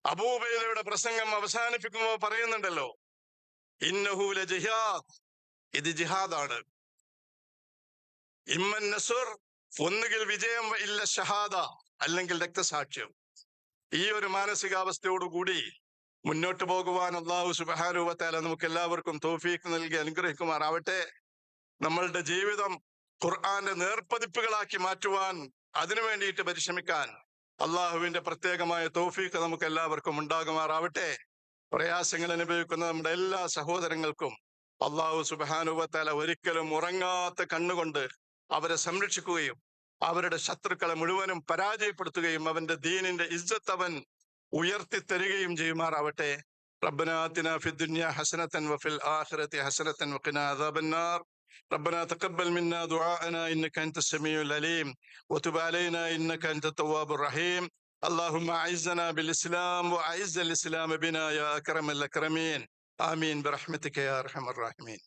അബൂ ഉബൈദയുടെ പ്രസംഗം അവസാനിപ്പിക്കുമ്പോൾ പറയുന്നുണ്ടല്ലോ, ഇന്നഹു ലജിഹാദ്, ഇത് ജിഹാദാണ്. ഇമ്മൻ നസുർ, ഒന്നുകിൽ വിജയം, ഇല്ല ഷഹാദ, അല്ലെങ്കിൽ രക്തസാക്ഷ്യം. ഈ ഒരു മാനസികാവസ്ഥയോടുകൂടി മുന്നോട്ട് പോകുവാൻ അല്ലാഹു സുബ്ഹാനഹു വ തആല നമുക്ക് എല്ലാവർക്കും തൗഫീഖ് നൽകി അനുഗ്രഹിക്കുമാറാവട്ടെ. നമ്മളുടെ ജീവിതം ഖുർആന്റെ നേർപ്പതിപ്പുകളാക്കി മാറ്റുവാൻ, അതിനു വേണ്ടിയിട്ട് പരിശ്രമിക്കാൻ അള്ളാഹുവിന്റെ പ്രത്യേകമായ തൗഫീഖ് നമുക്ക് എല്ലാവർക്കും ഉണ്ടാകുമാറാവട്ടെ. പ്രയാസങ്ങൾ അനുഭവിക്കുന്ന നമ്മുടെ എല്ലാ സഹോദരങ്ങൾക്കും അള്ളാഹു സുബ്ഹാനഹു വ തആല ഒരിക്കലും ഉറങ്ങാത്ത കണ്ണുകൊണ്ട് അവരെ സംരക്ഷിക്കുകയും അവരുടെ ശത്രുക്കളെ മുഴുവനും പരാജയപ്പെടുത്തുകയും അവന്റെ ദീനിന്റെ ഇസ്സത്ത് അവൻ ഉയർത്തിത്തരികയും ചെയ്യുമാറാവട്ടെ. റബ്ബനാ ആതിനാ ഫിദ്ദുനിയ ഹസനതൻ വഫിൽ ആഖിറതി ഹസനതൻ വഖിനാ അദാബന്നാർ. ربنا تقبل منا دعاءنا إنك أنت السميع العليم وتب علينا إنك أنت التواب الرحيم. اللهم أعزنا بالإسلام وأعز الإسلام بنا يا أكرم الأكرمين. آمين برحمتك يا أرحم الراحمين.